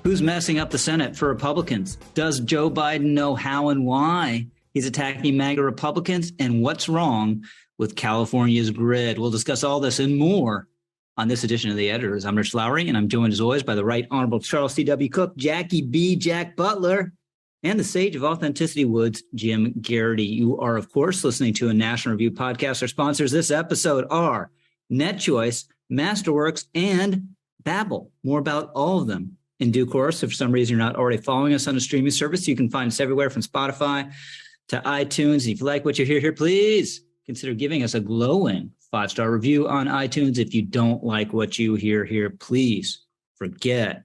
Who's messing up the Senate for Republicans? Does Joe Biden know how and why he's attacking MAGA Republicans? And what's wrong with California's grid? We'll discuss all this and more on this edition of The Editors. I'm Rich Lowry, and I'm joined as always by the Right Honorable Charles C.W. Cook, Jackie B. Jack Butler, and the Sage of Authenticity Woods, Jim Garrity. You are, of course, listening to a National Review podcast. Our sponsors this episode are NetChoice, Masterworks, and Babbel. More about all of them in due course. If for some reason you're not already following us on a streaming service, you can find us everywhere from Spotify to iTunes. And if you like what you hear here, please consider giving us a glowing 5-star review on iTunes. If you don't like what you hear here, please forget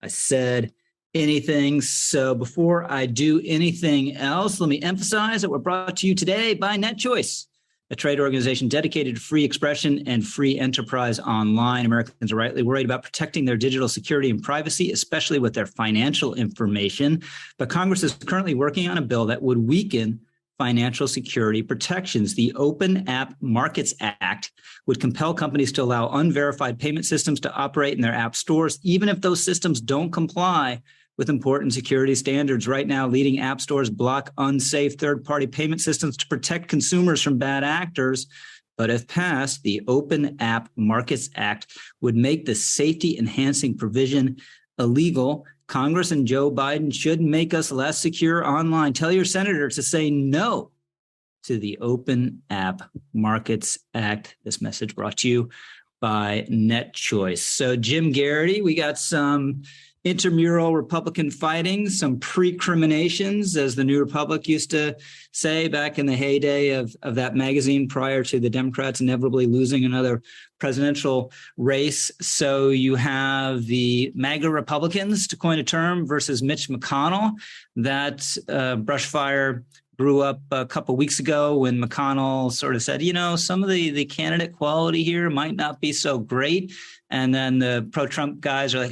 I said anything. So before I do anything else, let me emphasize that we're brought to you today by NetChoice, a trade organization dedicated to free expression and free enterprise online. Americans are rightly worried about protecting their digital security and privacy, especially with their financial information. But Congress is currently working on a bill that would weaken financial security protections. The Open App Markets Act would compel companies to allow unverified payment systems to operate in their app stores, even if those systems don't comply with important security standards. Right now, leading app stores block unsafe third-party payment systems to protect consumers from bad actors. But if passed, the Open App Markets Act would make the safety-enhancing provision illegal. Congress and Joe Biden should make us less secure online. Tell your senator to say no to the Open App Markets Act. This message brought to you by NetChoice. So, Jim Garrity, we got some intramural Republican fighting, some precriminations, as the New Republic used to say back in the heyday of that magazine prior to the Democrats inevitably losing another presidential race. So you have the MAGA Republicans, to coin a term, versus Mitch McConnell. That brushfire grew up a couple of weeks ago when McConnell sort of said, you know, some of the candidate quality here might not be so great. And then the pro-Trump guys are like,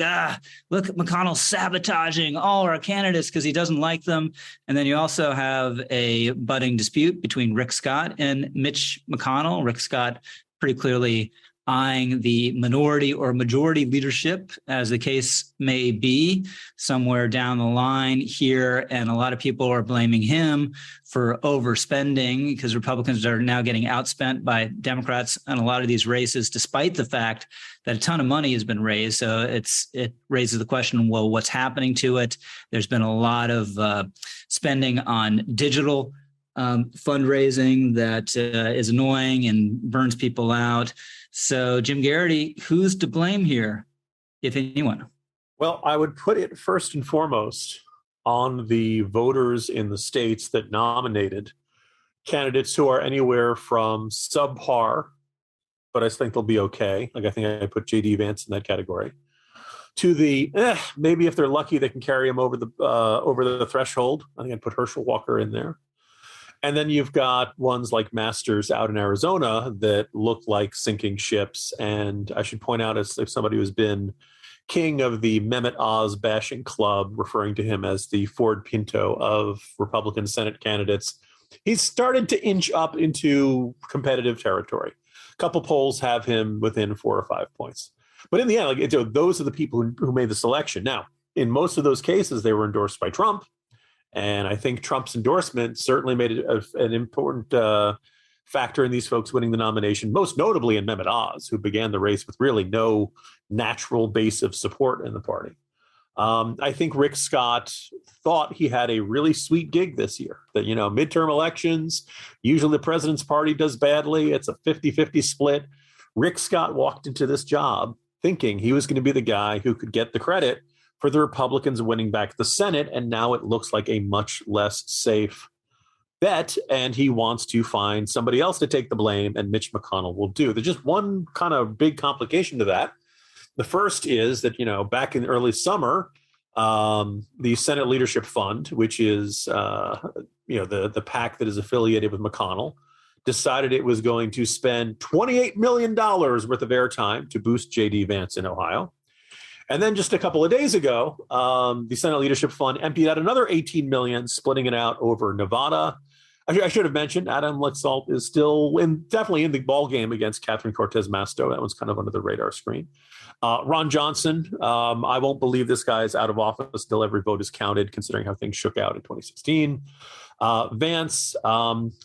look at McConnell sabotaging all our candidates because he doesn't like them. And then you also have a budding dispute between Rick Scott and Mitch McConnell. Rick Scott pretty clearly eyeing the minority or majority leadership, as the case may be, somewhere down the line here. And a lot of people are blaming him for overspending because Republicans are now getting outspent by Democrats on a lot of these races, despite the fact that a ton of money has been raised. So it raises the question, well, what's happening to it? There's been a lot of spending on digital fundraising that is annoying and burns people out. So, Jim Garrity, who's to blame here, if anyone? Well, I would put it first and foremost on the voters in the states that nominated candidates who are anywhere from subpar, but I think they'll be okay. Like, I think I put J.D. Vance in that category, to the maybe if they're lucky they can carry him over the threshold. I think I'd put Herschel Walker in there. And then you've got ones like Masters out in Arizona that look like sinking ships. And I should point out, as if somebody who's been king of the Mehmet Oz bashing club, referring to him as the Ford Pinto of Republican Senate candidates, he's started to inch up into competitive territory. A couple polls have him within 4 or 5 points. But in the end, those are the people who made the selection. Now, in most of those cases, they were endorsed by Trump. And I think Trump's endorsement certainly made it an important factor in these folks winning the nomination, most notably in Mehmet Oz, who began the race with really no natural base of support in the party. I think Rick Scott thought he had a really sweet gig this year, that, you know, midterm elections, usually the president's party does badly. It's a 50-50 split. Rick Scott walked into this job thinking he was going to be the guy who could get the credit for the Republicans winning back the Senate, and now it looks like a much less safe bet, and he wants to find somebody else to take the blame, and Mitch McConnell will do. There's just one kind of big complication to that. The first is that, you know, back in early summer, the Senate Leadership Fund, which is, the PAC that is affiliated with McConnell, decided it was going to spend $28 million worth of airtime to boost J.D. Vance in Ohio. And then just a couple of days ago, the Senate Leadership Fund emptied out another $18 million, splitting it out over Nevada, I should have mentioned Adam Lexalt is still definitely in the ball game against Catherine Cortez Masto. That one's kind of under the radar screen. Ron Johnson, I won't believe this guy is out of office until every vote is counted, considering how things shook out in 2016. Vance,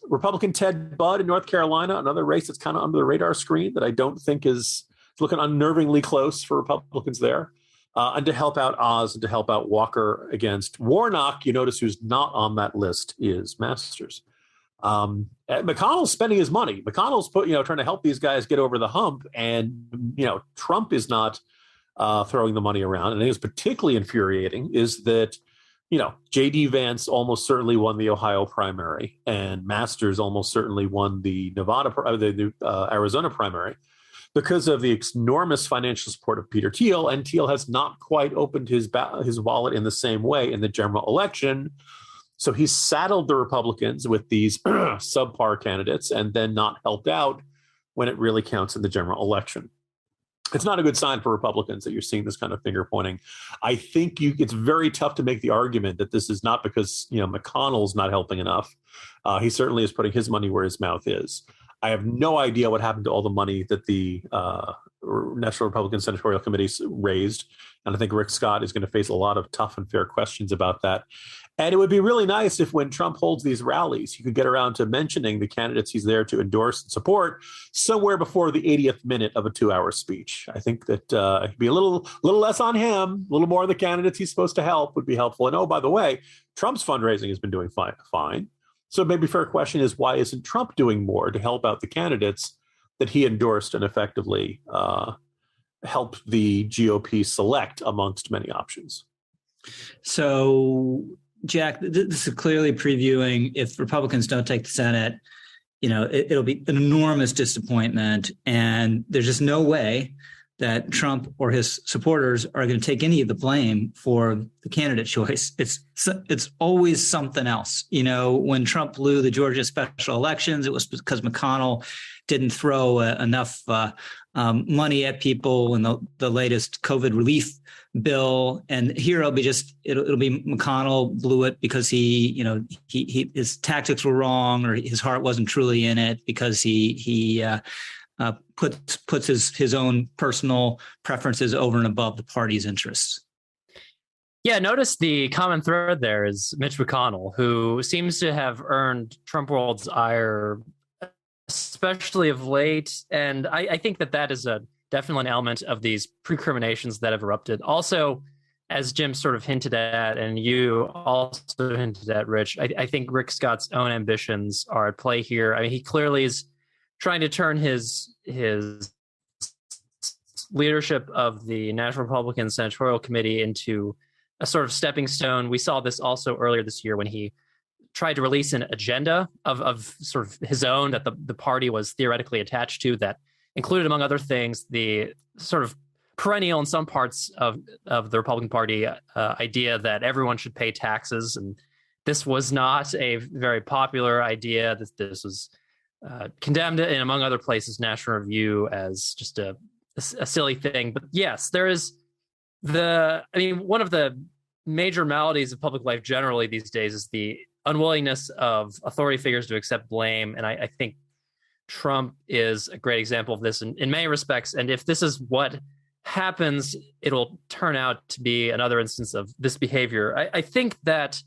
Republican Ted Budd in North Carolina, another race that's kind of under the radar screen that I don't think is looking unnervingly close for Republicans there. And to help out Oz and to help out Walker against Warnock, you notice who's not on that list is Masters. McConnell's spending his money. McConnell's trying to help these guys get over the hump, and Trump is not throwing the money around. And I think it's particularly infuriating is that J.D. Vance almost certainly won the Ohio primary, and Masters almost certainly won the Arizona primary because of the enormous financial support of Peter Thiel. And Thiel has not quite opened his wallet in the same way in the general election. So he's saddled the Republicans with these subpar candidates and then not helped out when it really counts in the general election. It's not a good sign for Republicans that you're seeing this kind of finger pointing. I think it's very tough to make the argument that this is not because McConnell's not helping enough. He certainly is putting his money where his mouth is. I have no idea what happened to all the money that the National Republican Senatorial Committee raised. And I think Rick Scott is going to face a lot of tough and fair questions about that. And it would be really nice if when Trump holds these rallies, you could get around to mentioning the candidates he's there to endorse and support somewhere before the 80th minute of a 2-hour speech. I think that it'd be a little less on him, a little more on the candidates he's supposed to help would be helpful. And oh, by the way, Trump's fundraising has been doing fine. So maybe a fair question is, why isn't Trump doing more to help out the candidates that he endorsed and effectively helped the GOP select amongst many options? So, Jack, this is clearly previewing if Republicans don't take the Senate, it'll be an enormous disappointment. And there's just no way that Trump or his supporters are going to take any of the blame for the candidate choice. It's always something else. When Trump blew the Georgia special elections, it was because McConnell didn't throw enough money at people in the latest COVID relief bill. And here it'll be McConnell blew it because he his tactics were wrong, or his heart wasn't truly in it, because he puts his own personal preferences over and above the party's interests. Yeah, notice the common thread there is Mitch McConnell, who seems to have earned Trump world's ire, especially of late. And I think that is definitely an element of these recriminations that have erupted. Also, as Jim sort of hinted at, and you also hinted at, Rich, I think Rick Scott's own ambitions are at play here. I mean, he clearly is trying to turn his leadership of the National Republican Senatorial Committee into a sort of stepping stone. We saw this also earlier this year when he tried to release an agenda of sort of his own that the party was theoretically attached to, that included, among other things, the sort of perennial in some parts of the Republican Party idea that everyone should pay taxes. And this was not a very popular idea. This was condemned in, among other places, National Review as just a silly thing. But yes, there is one of the major maladies of public life generally these days is the unwillingness of authority figures to accept blame. And I think Trump is a great example of this in many respects. And if this is what happens, it'll turn out to be another instance of this behavior. I think that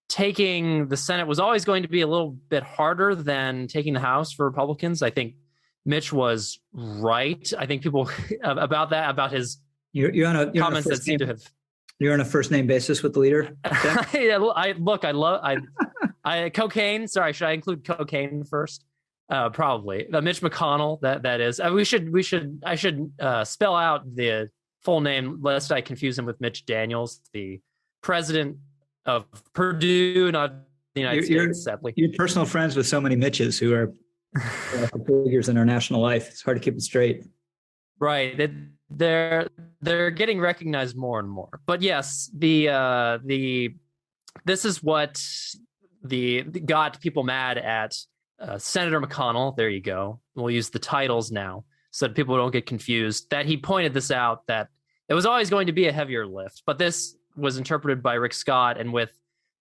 taking the Senate was always going to be a little bit harder than taking the House for Republicans. I think Mitch was right. I think people about his you're on a comments that seem to have. You're on a first name basis with the leader. I cocaine. Sorry, should I include cocaine first? Probably. Mitch McConnell. That is. I should spell out the full name lest I confuse him with Mitch Daniels, the president of Purdue, not the United States. Sadly, you're personal friends with so many Mitches who are figures in our national life. It's hard to keep it straight. Right. They're getting recognized more and more. But yes, this is what got people mad at Senator McConnell. There you go. We'll use the titles now so that people don't get confused. That he pointed this out, that it was always going to be a heavier lift, but this was interpreted by Rick Scott, and with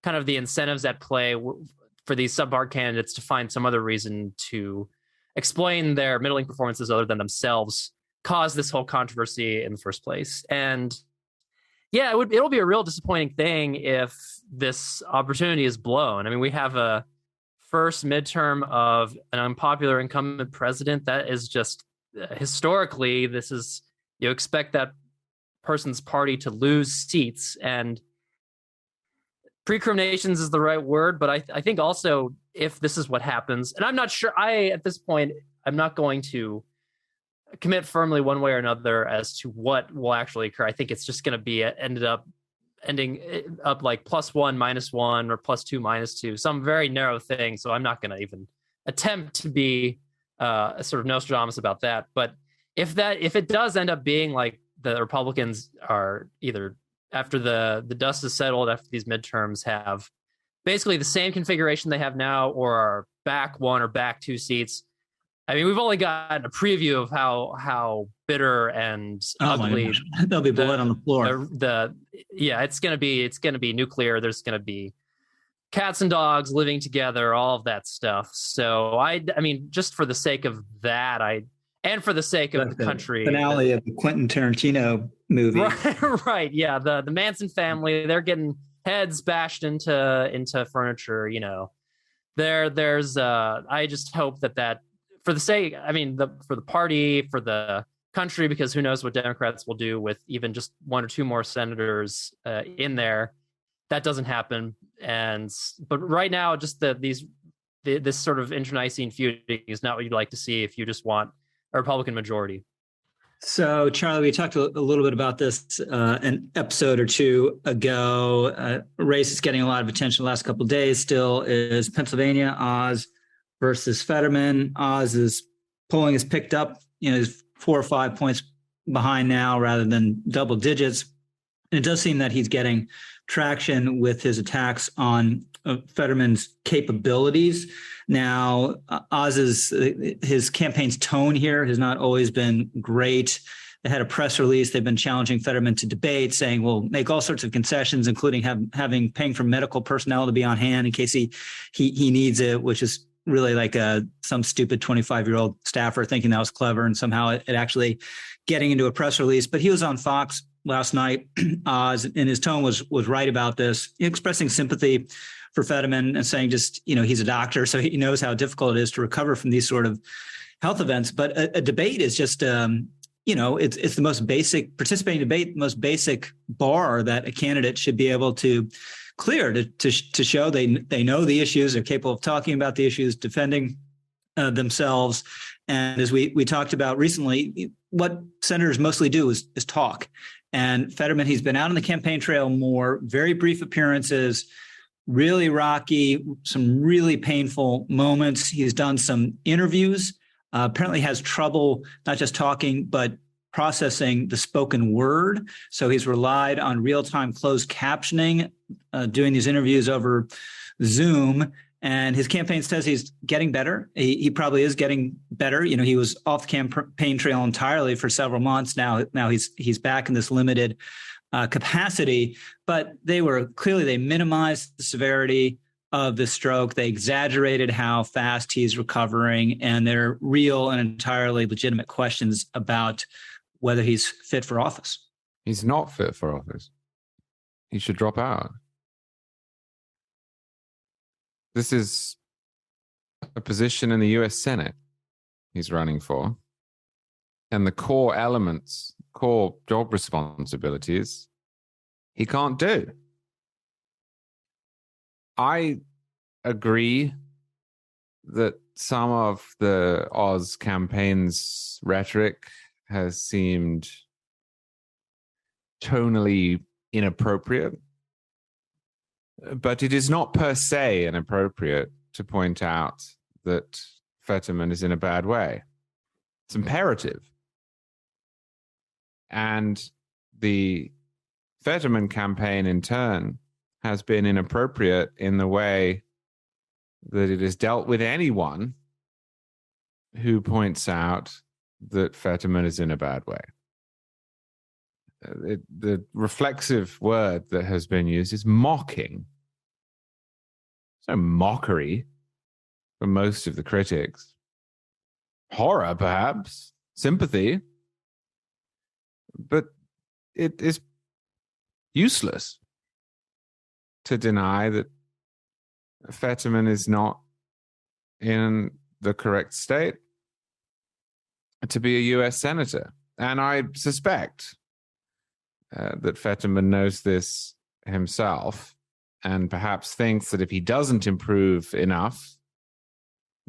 kind of the incentives at play for these subpar candidates to find some other reason to explain their middling performances other than themselves caused this whole controversy in the first place. And yeah, it'll be a real disappointing thing if this opportunity is blown. I mean, we have a first midterm of an unpopular incumbent president. That is just historically, this is, you expect that person's party to lose seats, and precriminations is the right word, but I think also if this is what happens, and I'm not sure, at this point, I'm not going to commit firmly one way or another as to what will actually occur. I think it's just going to be ending up like +1, -1, or +2, -2, some very narrow thing. So I'm not going to even attempt to be sort of Nostradamus about that. But if it does end up being like the Republicans are either, after the dust is settled after these midterms, have basically the same configuration they have now, or are back 1 or back 2 seats. I mean, we've only gotten a preview of how bitter and ugly there'll be blood on the floor. It's gonna be nuclear. There's gonna be cats and dogs living together, all of that stuff. So I mean, just for the sake of that, and for the sake of the country, finale of the Quentin Tarantino movie, right? Yeah, the Manson family, they're getting heads bashed into furniture. You know, there's I just hope that for the sake, I mean, for the party, for the country, because who knows what Democrats will do with even just 1 or 2 more senators in there. That doesn't happen. But right now, just this sort of internecine feuding is not what you'd like to see if you just want a Republican majority. So, Charlie, we talked a little bit about this an episode or 2 ago. A race is getting a lot of attention the last couple of days still is Pennsylvania, Oz versus Fetterman. Oz's polling has picked up, is 4 or 5 points behind now rather than double digits. And it does seem that he's getting traction with his attacks on Fetterman's capabilities. Now, his campaign's tone here has not always been great. They had a press release. They've been challenging Fetterman to debate, saying we'll make all sorts of concessions, including paying for medical personnel to be on hand in case he needs it, which is really like some stupid 25-year-old staffer thinking that was clever, and somehow it actually getting into a press release. But he was on Fox last night, Oz, and his tone was right about this, expressing sympathy for Fetterman and saying just, he's a doctor, so he knows how difficult it is to recover from these sort of health events. But a debate is just, it's the most basic, participating debate, the most basic bar that a candidate should be able to clear to show they know the issues, they're capable of talking about the issues, defending themselves. And as we talked about recently, what senators mostly do is talk. And Fetterman, he's been out on the campaign trail more, very brief appearances, really rocky, some really painful moments. He's done some interviews, apparently has trouble not just talking, but processing the spoken word. So he's relied on real-time closed captioning, doing these interviews over Zoom. And his campaign says he's getting better. He probably is getting better. He was off the campaign trail entirely for several months now. Now he's back in this limited capacity. But they minimized the severity of the stroke. They exaggerated how fast he's recovering, and they're real and entirely legitimate questions about whether he's fit for office. He's not fit for office. He should drop out. This is a position in the US Senate he's running for. And the core elements, core job responsibilities, he can't do. I agree that some of the Oz campaign's rhetoric has seemed tonally inappropriate. But it is not per se inappropriate to point out that Fetterman is in a bad way. It's imperative. And the Fetterman campaign, in turn, has been inappropriate in the way that it has dealt with anyone who points out that Fetterman is in a bad way. The reflexive word that has been used is mocking. no mockery for most of the critics. Horror, perhaps, sympathy, but it is useless to deny that Fetterman is not in the correct state to be a U.S. senator. And I suspect that Fetterman knows this himself and perhaps thinks that if he doesn't improve enough,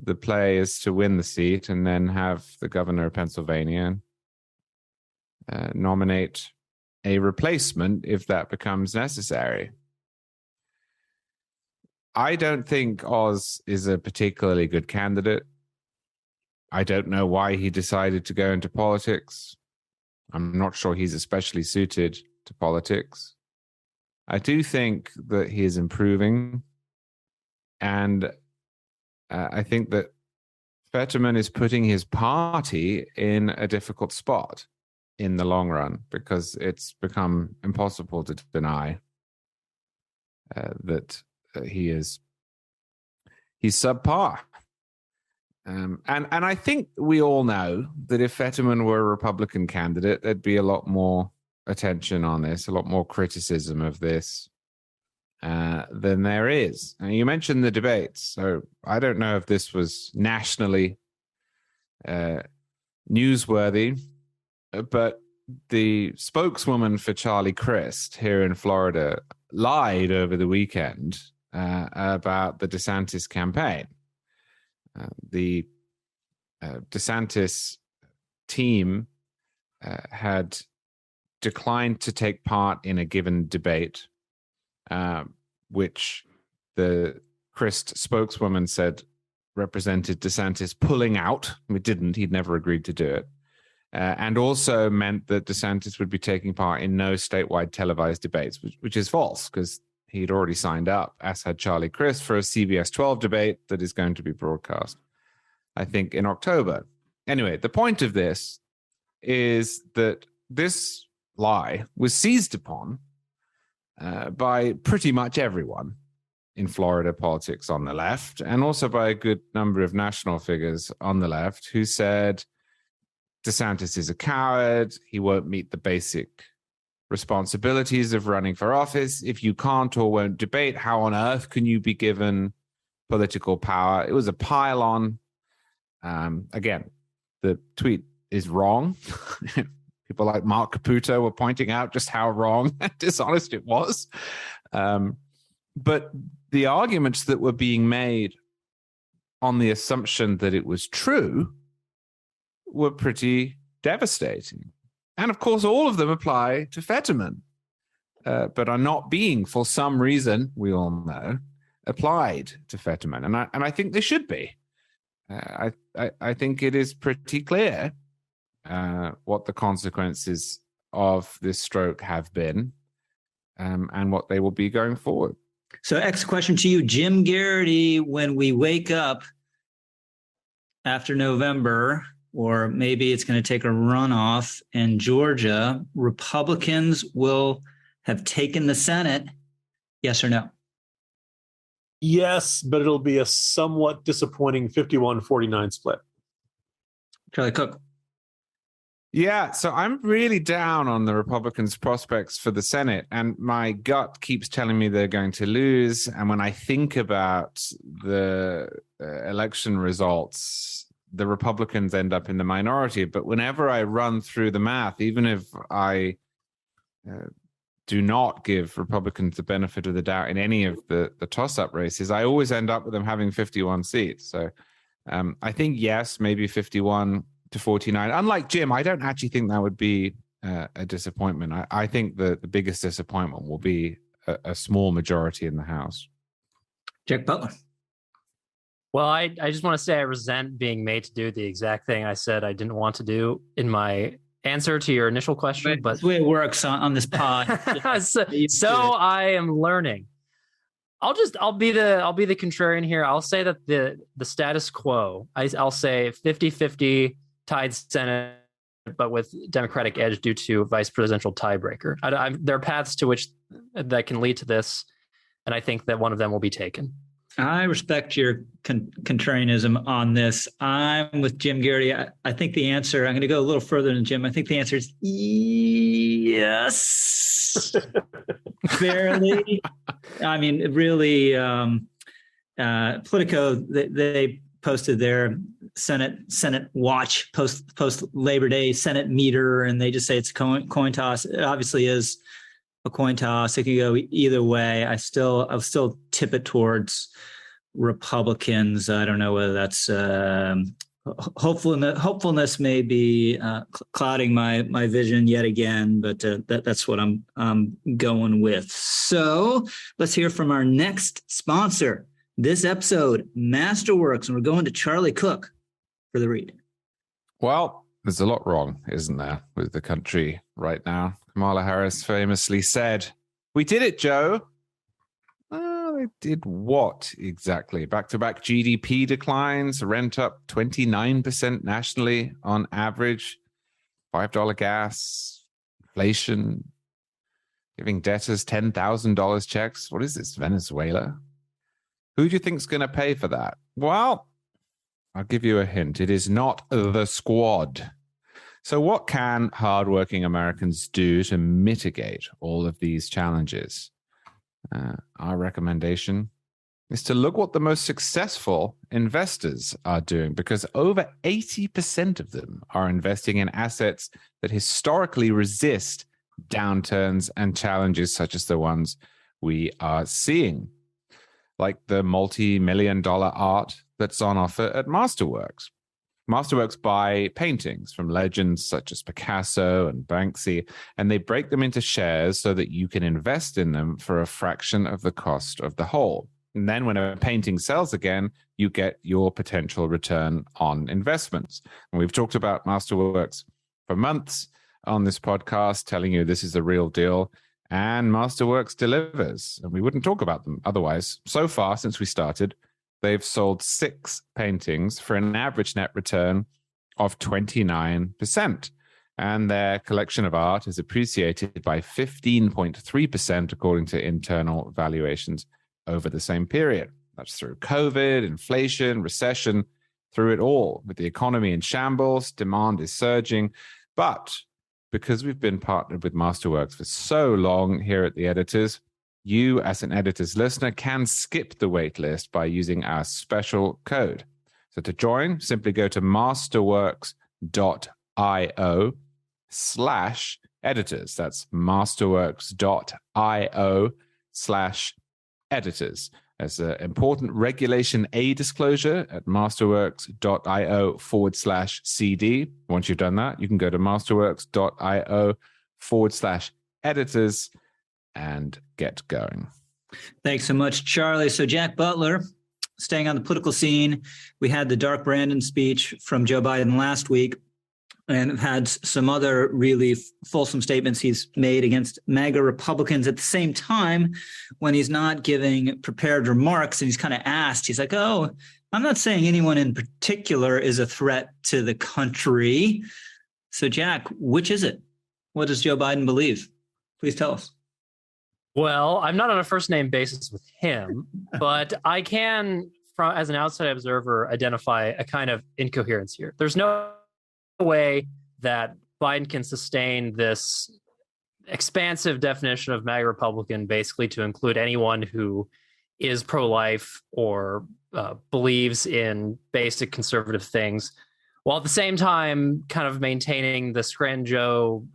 the play is to win the seat and then have the governor of Pennsylvania nominate a replacement if that becomes necessary. I don't think Oz is a particularly good candidate. I don't know why he decided to go into politics. I'm not sure he's especially suited to politics. I do think that he is improving. And I think that Fetterman is putting his party in a difficult spot in the long run because it's become impossible to deny that he's subpar. And I think we all know that if Fetterman were a Republican candidate, there'd be a lot more attention on this, a lot more criticism of this than there is. And you mentioned the debates, so I don't know if this was nationally newsworthy, but the spokeswoman for Charlie Crist here in Florida lied over the weekend about the DeSantis campaign. The DeSantis team had declined to take part in a given debate, which the Crist spokeswoman said represented DeSantis pulling out. It didn't. He'd never agreed to do it. And also meant that DeSantis would be taking part in no statewide televised debates, which is false because he'd already signed up, as had Charlie Crist, for a CBS 12 debate that is going to be broadcast, I think, in October. Anyway, the point of this is that this lie was seized upon by pretty much everyone in Florida politics on the left, and also by a good number of national figures on the left who said DeSantis is a coward, he won't meet the basic responsibilities of running for office. If you can't or won't debate, how on earth can you be given political power? It was a pile-on. Again, the tweet is wrong. People like Mark Caputo were pointing out just how wrong and dishonest it was. But the arguments that were being made on the assumption that it was true were pretty devastating. And of course, all of them apply to Fetterman, but are not being, for some reason, we all know, applied to Fetterman. And I think they should be. I think it is pretty clear what the consequences of this stroke have been and what they will be going forward. So, X question to you, Jim Garrity, when we wake up after November, or maybe it's going to take a runoff in Georgia, Republicans will have taken the Senate, yes or no? Yes, but it'll be a somewhat disappointing 51-49 split. Charlie Cook. Yeah, so I'm really down on the Republicans' prospects for the Senate, and my gut keeps telling me they're going to lose. And when I think about the election results, the Republicans end up in the minority. But whenever I run through the math, even if I do not give Republicans the benefit of the doubt in any of the toss-up races, I always end up with them having 51 seats. So I think, yes, maybe 51 to 49. Unlike Jim, I don't actually think that would be a disappointment. I think the biggest disappointment will be a small majority in the House. Jack Butler. Well, I just want to say I resent being made to do the exact thing I said I didn't want to do in my answer to your initial question. But that's the way it works on this pod. so I am learning. I'll be the contrarian here. I'll say that the status quo, I'll say 50-50 tied Senate, but with Democratic edge due to vice presidential tiebreaker. There are paths to which that can lead to this, and I think that one of them will be taken. I respect your contrarianism on this. I'm with Jim Garrity. I think the answer, I'm going to go a little further than Jim. I think the answer is yes. Barely. I mean, really, Politico, they posted their Senate watch post Labor Day Senate meter, and they just say it's a coin toss. It obviously is a coin toss. It can go either way. I'll still tip it towards Republicans. I don't know whether that's hopefulness may be clouding my vision yet again, but that's what I'm going with. So let's hear from our next sponsor this episode, Masterworks, and we're going to Charlie Cook for the read. Well, there's a lot wrong, isn't there, with the country right now? Kamala Harris famously said, "We did it, Joe." They did what exactly? Back-to-back GDP declines, rent up 29% nationally on average, $5 gas, inflation, giving debtors $10,000 checks. What is this, Venezuela? Who do you think's going to pay for that? Well, I'll give you a hint. It is not the squad. So what can hardworking Americans do to mitigate all of these challenges? Our recommendation is to look what the most successful investors are doing, because over 80% of them are investing in assets that historically resist downturns and challenges such as the ones we are seeing, like the multi-million-dollar art that's on offer at Masterworks. Masterworks buy paintings from legends such as Picasso and Banksy, and they break them into shares so that you can invest in them for a fraction of the cost of the whole. And then when a painting sells again, you get your potential return on investments. And we've talked about Masterworks for months on this podcast, telling you this is the real deal. And Masterworks delivers, and we wouldn't talk about them otherwise. So far, since we started, they've sold 6 paintings for an average net return of 29%. And their collection of art is appreciated by 15.3%, according to internal valuations over the same period. That's through COVID, inflation, recession, through it all. With the economy in shambles, demand is surging. But because we've been partnered with Masterworks for so long here at the Editors, you, as an Editors listener, can skip the wait list by using our special code. So to join, simply go to masterworks.io/editors. That's masterworks.io/editors. There's an important Regulation A disclosure at masterworks.io/CD. Once you've done that, you can go to masterworks.io/editors and get going. Thanks so much, Charlie. So Jack Butler, staying on the political scene, we had the Dark Brandon speech from Joe Biden last week, and had some other really fulsome statements he's made against MAGA Republicans at the same time when he's not giving prepared remarks. And he's kind of asked, he's like, "Oh, I'm not saying anyone in particular is a threat to the country." So Jack, which is it? What does Joe Biden believe? Please tell us. Well, I'm not on a first name basis with him, but I can, as an outside observer, identify a kind of incoherence here. There's no way that Biden can sustain this expansive definition of MAGA Republican, basically to include anyone who is pro-life or believes in basic conservative things, while at the same time kind of maintaining the Scranton Joe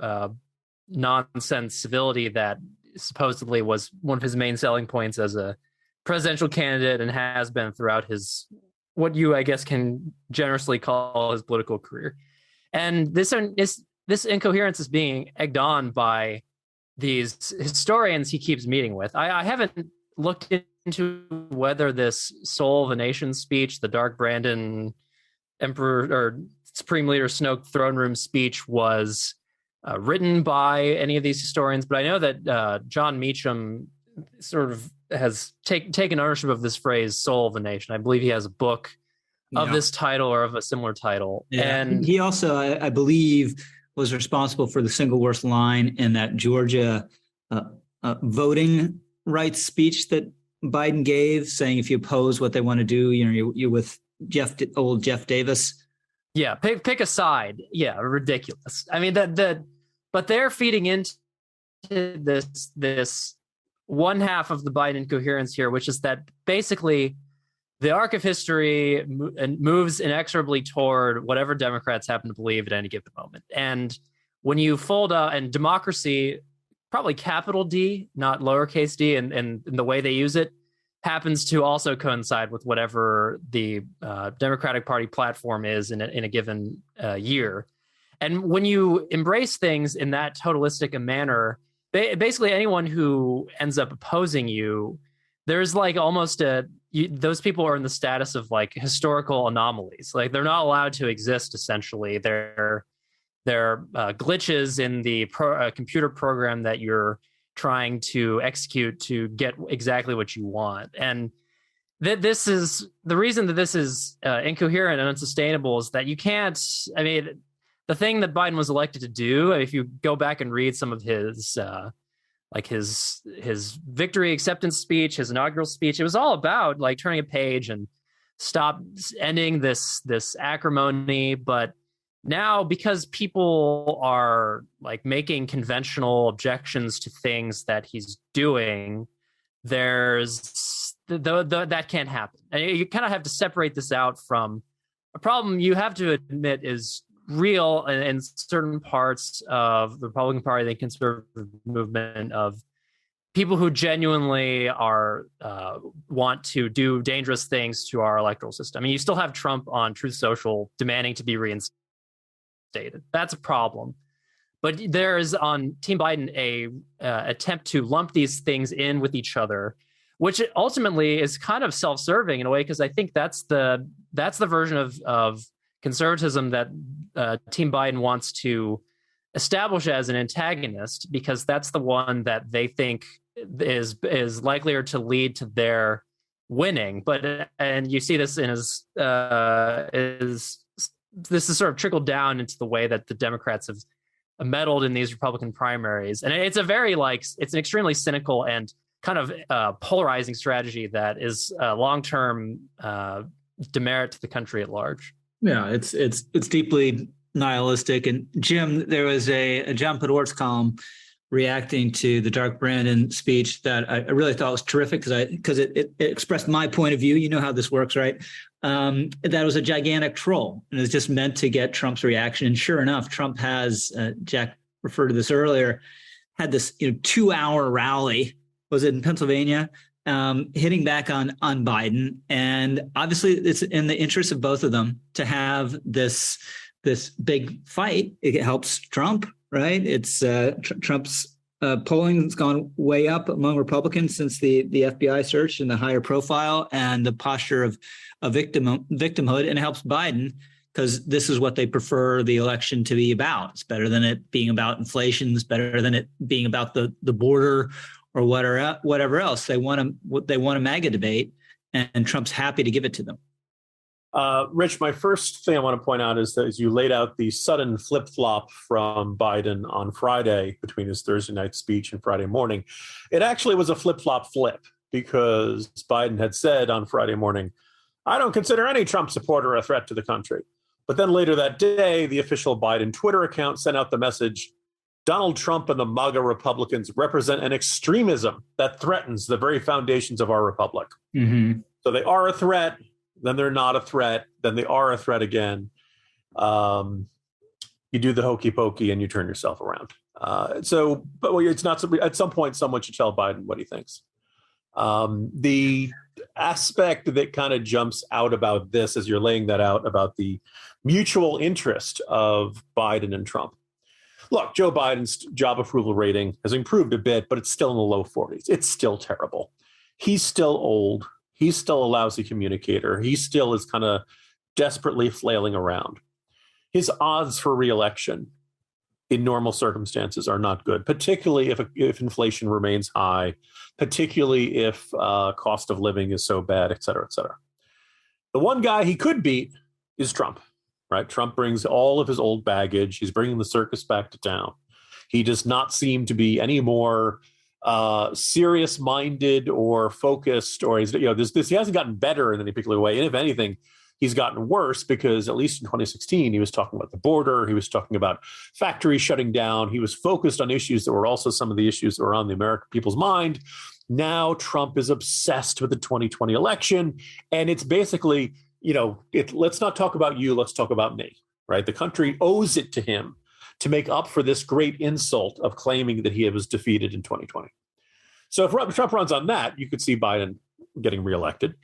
nonsense civility that supposedly was one of his main selling points as a presidential candidate and has been throughout his, what you, I guess, can generously call his political career. And this incoherence is being egged on by these historians he keeps meeting with. I haven't looked into whether this Soul of a Nation speech, the Dark Brandon Emperor or Supreme Leader Snoke throne room speech, was written by any of these historians, but I know that John Meacham sort of has taken ownership of this phrase "soul of a nation." I believe he has a book of this title or of a similar title. Yeah. And he also, I believe, was responsible for the single worst line in that Georgia voting rights speech that Biden gave, saying if you oppose what they want to do, you're with old Jeff Davis. Yeah, pick a side. Yeah, ridiculous. I mean but they're feeding into this one half of the Biden incoherence here, which is that basically the arc of history moves inexorably toward whatever Democrats happen to believe at any given moment. And when you fold out, and democracy, probably capital D, not lowercase d, and the way they use it, happens to also coincide with whatever the Democratic Party platform is in a given year. And when you embrace things in that totalistic a manner, basically anyone who ends up opposing you, there's like almost those people are in the status of like historical anomalies. Like they're not allowed to exist. Essentially, they're glitches in the computer program that you're trying to execute to get exactly what you want. And this is the reason that this is incoherent and unsustainable is that you can't. I mean, the thing that Biden was elected to do, if you go back and read some of his his victory acceptance speech, his inaugural speech, it was all about like turning a page and ending this acrimony. But now, because people are like making conventional objections to things that he's doing, there's that can't happen. And you kind of have to separate this out from a problem you have to admit is real in certain parts of the Republican Party, the conservative movement, of people who genuinely are want to do dangerous things to our electoral system. I mean, you still have Trump on Truth Social demanding to be reinstated. That's a problem. But there is on Team Biden a attempt to lump these things in with each other, which ultimately is kind of self-serving in a way, because I think that's the version of conservatism that Team Biden wants to establish as an antagonist, because that's the one that they think is likelier to lead to their winning. And you see this in his this is sort of trickled down into the way that the Democrats have meddled in these Republican primaries. And it's it's an extremely cynical and kind of polarizing strategy that is a long-term demerit to the country at large. Yeah, it's deeply nihilistic. And Jim, there was a John Podhoretz column reacting to the Dark Brandon speech that I really thought was terrific because it expressed my point of view. You know how this works, right? That was a gigantic troll, and it was just meant to get Trump's reaction. And sure enough, Trump has, Jack referred to this earlier, had this 2-hour rally. Was it in Pennsylvania? Hitting back on Biden. And obviously it's in the interest of both of them to have this big fight. It helps Trump, right? It's Trump's polling has gone way up among Republicans since the FBI search and the higher profile and the posture of victimhood, and it helps Biden because this is what they prefer the election to be about. It's better than it being about inflation. It's better than it being about the border or whatever else. They want a MAGA debate, and Trump's happy to give it to them. Rich, my first thing I want to point out is that as you laid out the sudden flip-flop from Biden on Friday between his Thursday night speech and Friday morning, it actually was a flip-flop flip, because Biden had said on Friday morning, I don't consider any Trump supporter a threat to the country. But then later that day, the official Biden Twitter account sent out the message, Donald Trump and the MAGA Republicans represent an extremism that threatens the very foundations of our republic. Mm-hmm. So they are a threat, then they're not a threat, then they are a threat again. You do the hokey pokey and you turn yourself around. But it's not. At some point, someone should tell Biden what he thinks. The aspect that kind of jumps out about this, as you're laying that out, about the mutual interest of Biden and Trump. Look, Joe Biden's job approval rating has improved a bit, but it's still in the low 40s. It's still terrible. He's still old. He's still a lousy communicator. He still is kind of desperately flailing around. His odds for reelection in normal circumstances are not good, particularly if inflation remains high, particularly if cost of living is so bad, et cetera, et cetera. The one guy he could beat is Trump, right? Trump brings all of his old baggage. He's bringing the circus back to town. He does not seem to be any more serious-minded or focused, or he's, he hasn't gotten better in any particular way. And if anything, he's gotten worse, because at least in 2016, he was talking about the border. He was talking about factories shutting down. He was focused on issues that were also some of the issues that were on the American people's mind. Now Trump is obsessed with the 2020 election. And it's basically, let's not talk about you. Let's talk about me, right? The country owes it to him to make up for this great insult of claiming that he was defeated in 2020. So if Trump runs on that, you could see Biden getting reelected.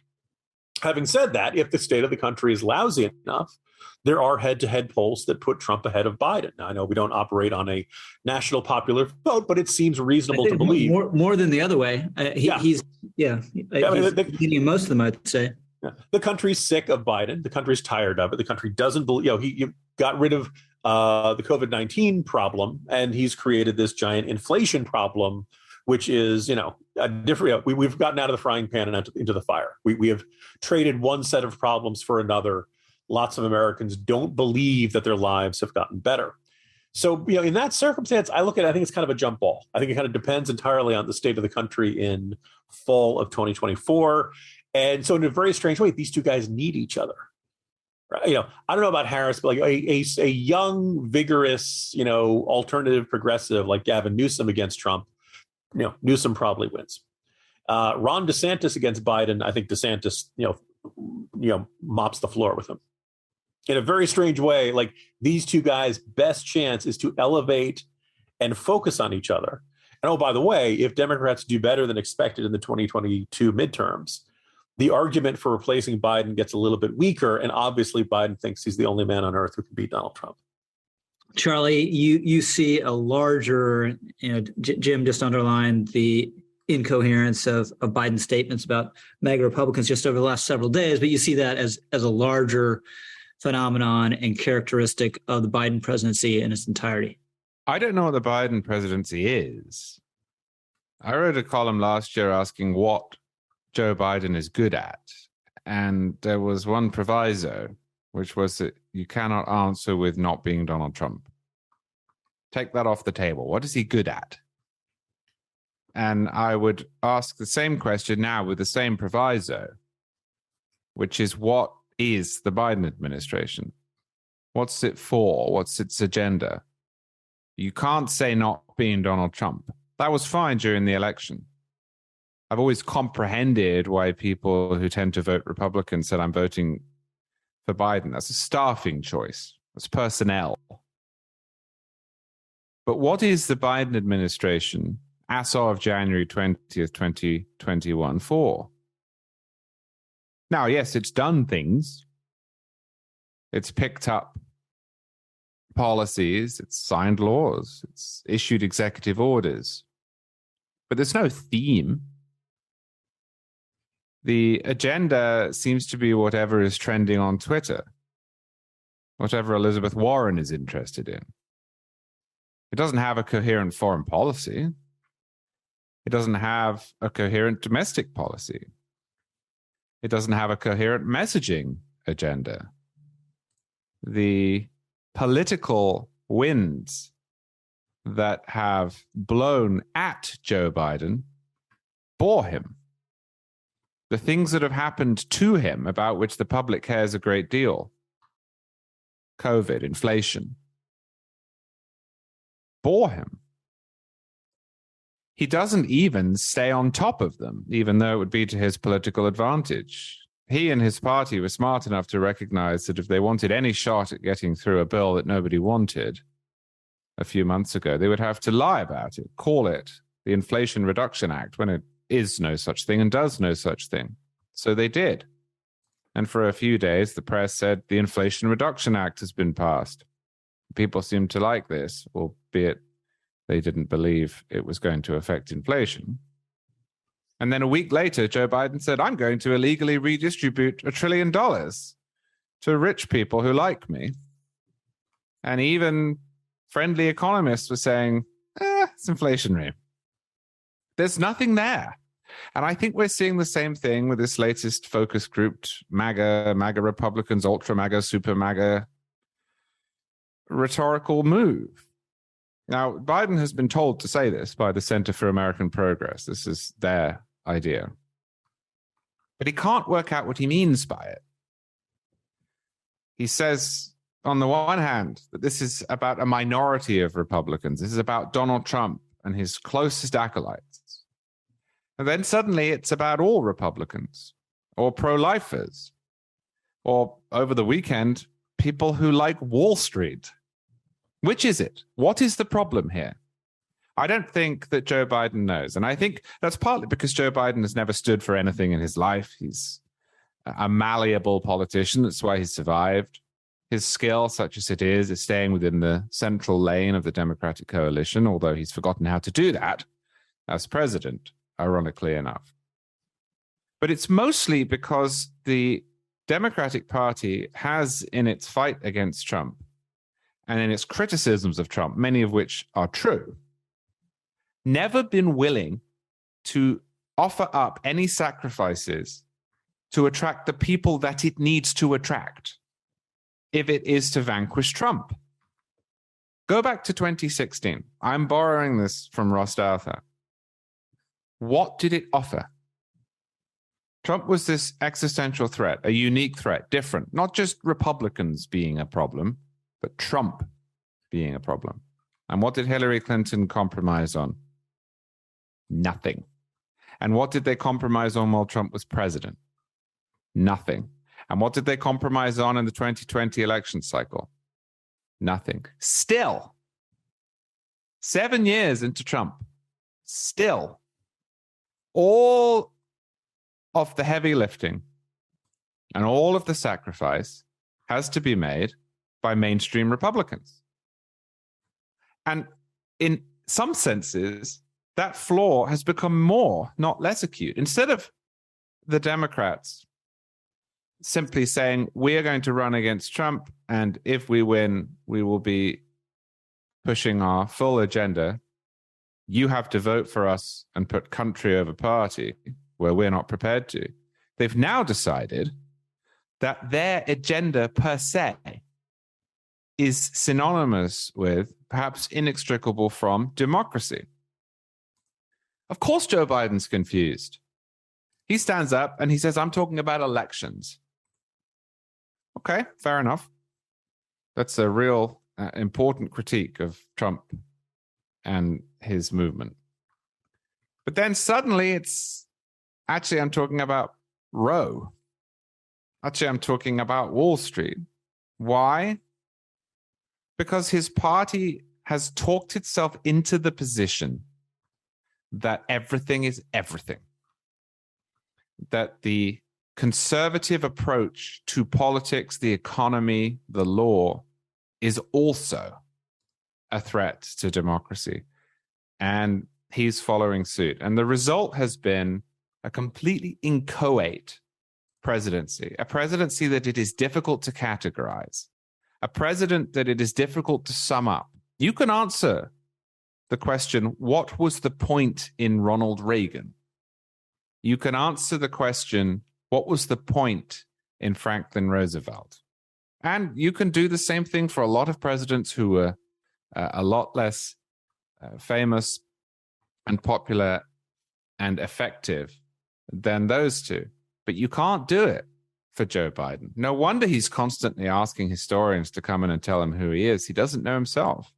Having said that, if the state of the country is lousy enough, there are head-to-head polls that put Trump ahead of Biden. Now, I know we don't operate on a national popular vote, but it seems reasonable to believe. More than the other way. He's beating most of them, I'd say. Yeah. The country's sick of Biden. The country's tired of it. The country doesn't believe, he got rid of the COVID-19 problem, and he's created this giant inflation problem, which is, a different. We've gotten out of the frying pan and into the fire. We have traded one set of problems for another. Lots of Americans don't believe that their lives have gotten better. So, in that circumstance, I think it's kind of a jump ball. I think it kind of depends entirely on the state of the country in fall of 2024. And so in a very strange way, these two guys need each other. Right? I don't know about Harris, but like a young, vigorous, alternative progressive like Gavin Newsom against Trump, Newsom probably wins. Ron DeSantis against Biden, I think DeSantis, mops the floor with him. In a very strange way, like these two guys' best chance is to elevate and focus on each other. And by the way, if Democrats do better than expected in the 2022 midterms, the argument for replacing Biden gets a little bit weaker. And obviously, Biden thinks he's the only man on earth who can beat Donald Trump. Charlie, you see a larger, Jim just underlined the incoherence of Biden's statements about MAGA Republicans just over the last several days, but you see that as a larger phenomenon and characteristic of the Biden presidency in its entirety. I don't know what the Biden presidency is. I wrote a column last year asking what Joe Biden is good at. And there was one proviso, which was that you cannot answer with not being Donald Trump. Take that off the table. What is he good at? And I would ask the same question now with the same proviso, which is, what is the Biden administration? What's it for? What's its agenda? You can't say not being Donald Trump. That was fine during the election. I've always comprehended why people who tend to vote Republican said, I'm voting for Biden. That's a staffing choice. That's personnel. But what is the Biden administration as of January 20th, 2021 for? Now, yes, it's done things. It's picked up policies. It's signed laws. It's issued executive orders. But there's no theme. The agenda seems to be whatever is trending on Twitter, whatever Elizabeth Warren is interested in. It doesn't have a coherent foreign policy. It doesn't have a coherent domestic policy. It doesn't have a coherent messaging agenda. The political winds that have blown at Joe Biden bore him. The things that have happened to him, about which the public cares a great deal, COVID, inflation, bore him. He doesn't even stay on top of them, even though it would be to his political advantage. He and his party were smart enough to recognize that if they wanted any shot at getting through a bill that nobody wanted a few months ago, they would have to lie about it, call it the Inflation Reduction Act, when it is no such thing and does no such thing. So they did. And for a few days, the press said the Inflation Reduction Act has been passed. People seemed to like this, albeit they didn't believe it was going to affect inflation. And then a week later, Joe Biden said, I'm going to illegally redistribute $1 trillion to rich people who like me. And even friendly economists were saying, it's inflationary. There's nothing there. And I think we're seeing the same thing with this latest focus grouped MAGA Republicans, ultra MAGA, super MAGA rhetorical move. Now, Biden has been told to say this by the Center for American Progress. This is their idea. But he can't work out what he means by it. He says, on the one hand, that this is about a minority of Republicans. This is about Donald Trump and his closest acolytes. And then suddenly it's about all Republicans or pro-lifers or, over the weekend, people who like Wall Street. Which is it? What is the problem here? I don't think that Joe Biden knows. And I think that's partly because Joe Biden has never stood for anything in his life. He's a malleable politician. That's why he's survived. His skill, such as it is staying within the central lane of the Democratic coalition, although he's forgotten how to do that as president, ironically enough. But it's mostly because the Democratic Party has, in its fight against Trump, and in its criticisms of Trump, many of which are true, never been willing to offer up any sacrifices to attract the people that it needs to attract if it is to vanquish Trump. Go back to 2016. I'm borrowing this from Ross Douthat. What did it offer? Trump was this existential threat, a unique threat, different, not just Republicans being a problem, but Trump being a problem. And what did Hillary Clinton compromise on? Nothing. And what did they compromise on while Trump was president? Nothing. And what did they compromise on in the 2020 election cycle? Nothing. Still, 7 years into Trump, still, all of the heavy lifting and all of the sacrifice has to be made by mainstream Republicans. And in some senses, that flaw has become more, not less acute. Instead of the Democrats simply saying, we are going to run against Trump, and if we win, we will be pushing our full agenda. You have to vote for us and put country over party where we're not prepared to. They've now decided that their agenda per se is synonymous with, perhaps inextricable from, democracy. Of course, Joe Biden's confused. He stands up and he says, I'm talking about elections. Okay, fair enough. That's a real important critique of Trump and his movement. But then suddenly it's, actually, I'm talking about Roe. Actually, I'm talking about Wall Street. Why? Because his party has talked itself into the position that everything is everything. That the conservative approach to politics, the economy, the law is also a threat to democracy. And he's following suit. And the result has been a completely inchoate presidency, a presidency that it is difficult to categorize, a president that it is difficult to sum up. You can answer the question, what was the point in Ronald Reagan? You can answer the question, what was the point in Franklin Roosevelt? And you can do the same thing for a lot of presidents who were a lot less famous and popular and effective than those two. But you can't do it for Joe Biden. No wonder he's constantly asking historians to come in and tell him who he is. He doesn't know himself.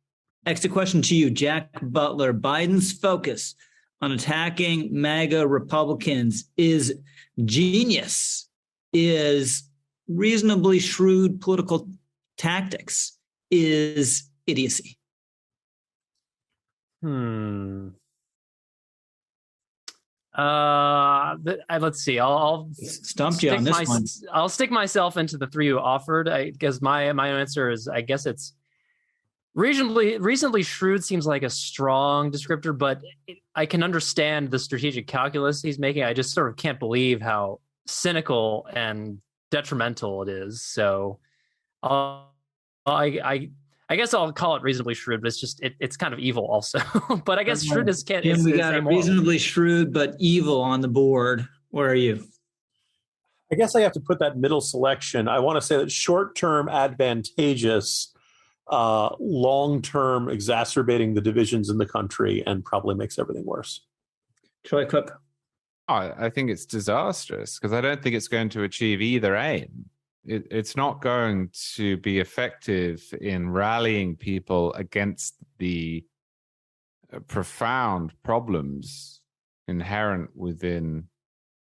Next, a question to you, Jack Butler. Biden's focus on attacking MAGA Republicans is genius, is reasonably shrewd political tactics, is idiocy. Let's see. I'll stumped you on this one. I'll stick myself into the three you offered. I guess my answer is, I guess it's reasonably shrewd seems like a strong descriptor, but I can understand the strategic calculus he's making. I just sort of can't believe how cynical and detrimental it is. So I guess I'll call it reasonably shrewd, but it's just it's kind of evil also. But I guess shrewdness can't. We got a reasonably shrewd but evil on the board. Where are you? I guess I have to put that middle selection. I want to say that short-term advantageous long-term exacerbating the divisions in the country and probably makes everything worse. Troy Cook. I think it's disastrous because I don't think it's going to achieve either aim. It's not going to be effective in rallying people against the profound problems inherent within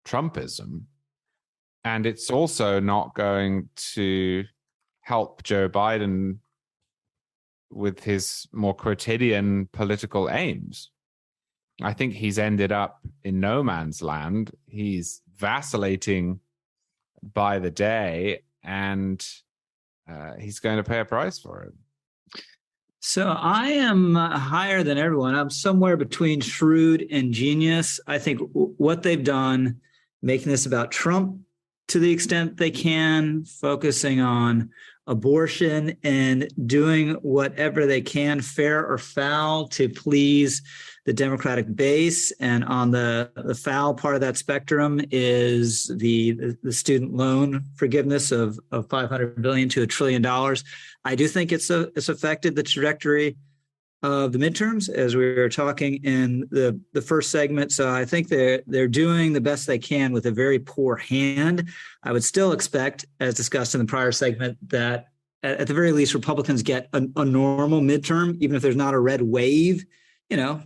Trumpism. And it's also not going to help Joe Biden with his more quotidian political aims. I think he's ended up in no man's land. He's vacillating by the day, and he's going to pay a price for it. So I am higher than everyone. I'm somewhere between shrewd and genius. I think what they've done, making this about Trump to the extent they can, focusing on abortion and doing whatever they can, fair or foul, to please the Democratic base. And on the foul part of that spectrum is the student loan forgiveness of $500 billion to $1 trillion. I do think it's affected the trajectory of the midterms, as we were talking in the first segment. So I think they're doing the best they can with a very poor hand. I would still expect, as discussed in the prior segment, that at the very least, Republicans get a normal midterm, even if there's not a red wave,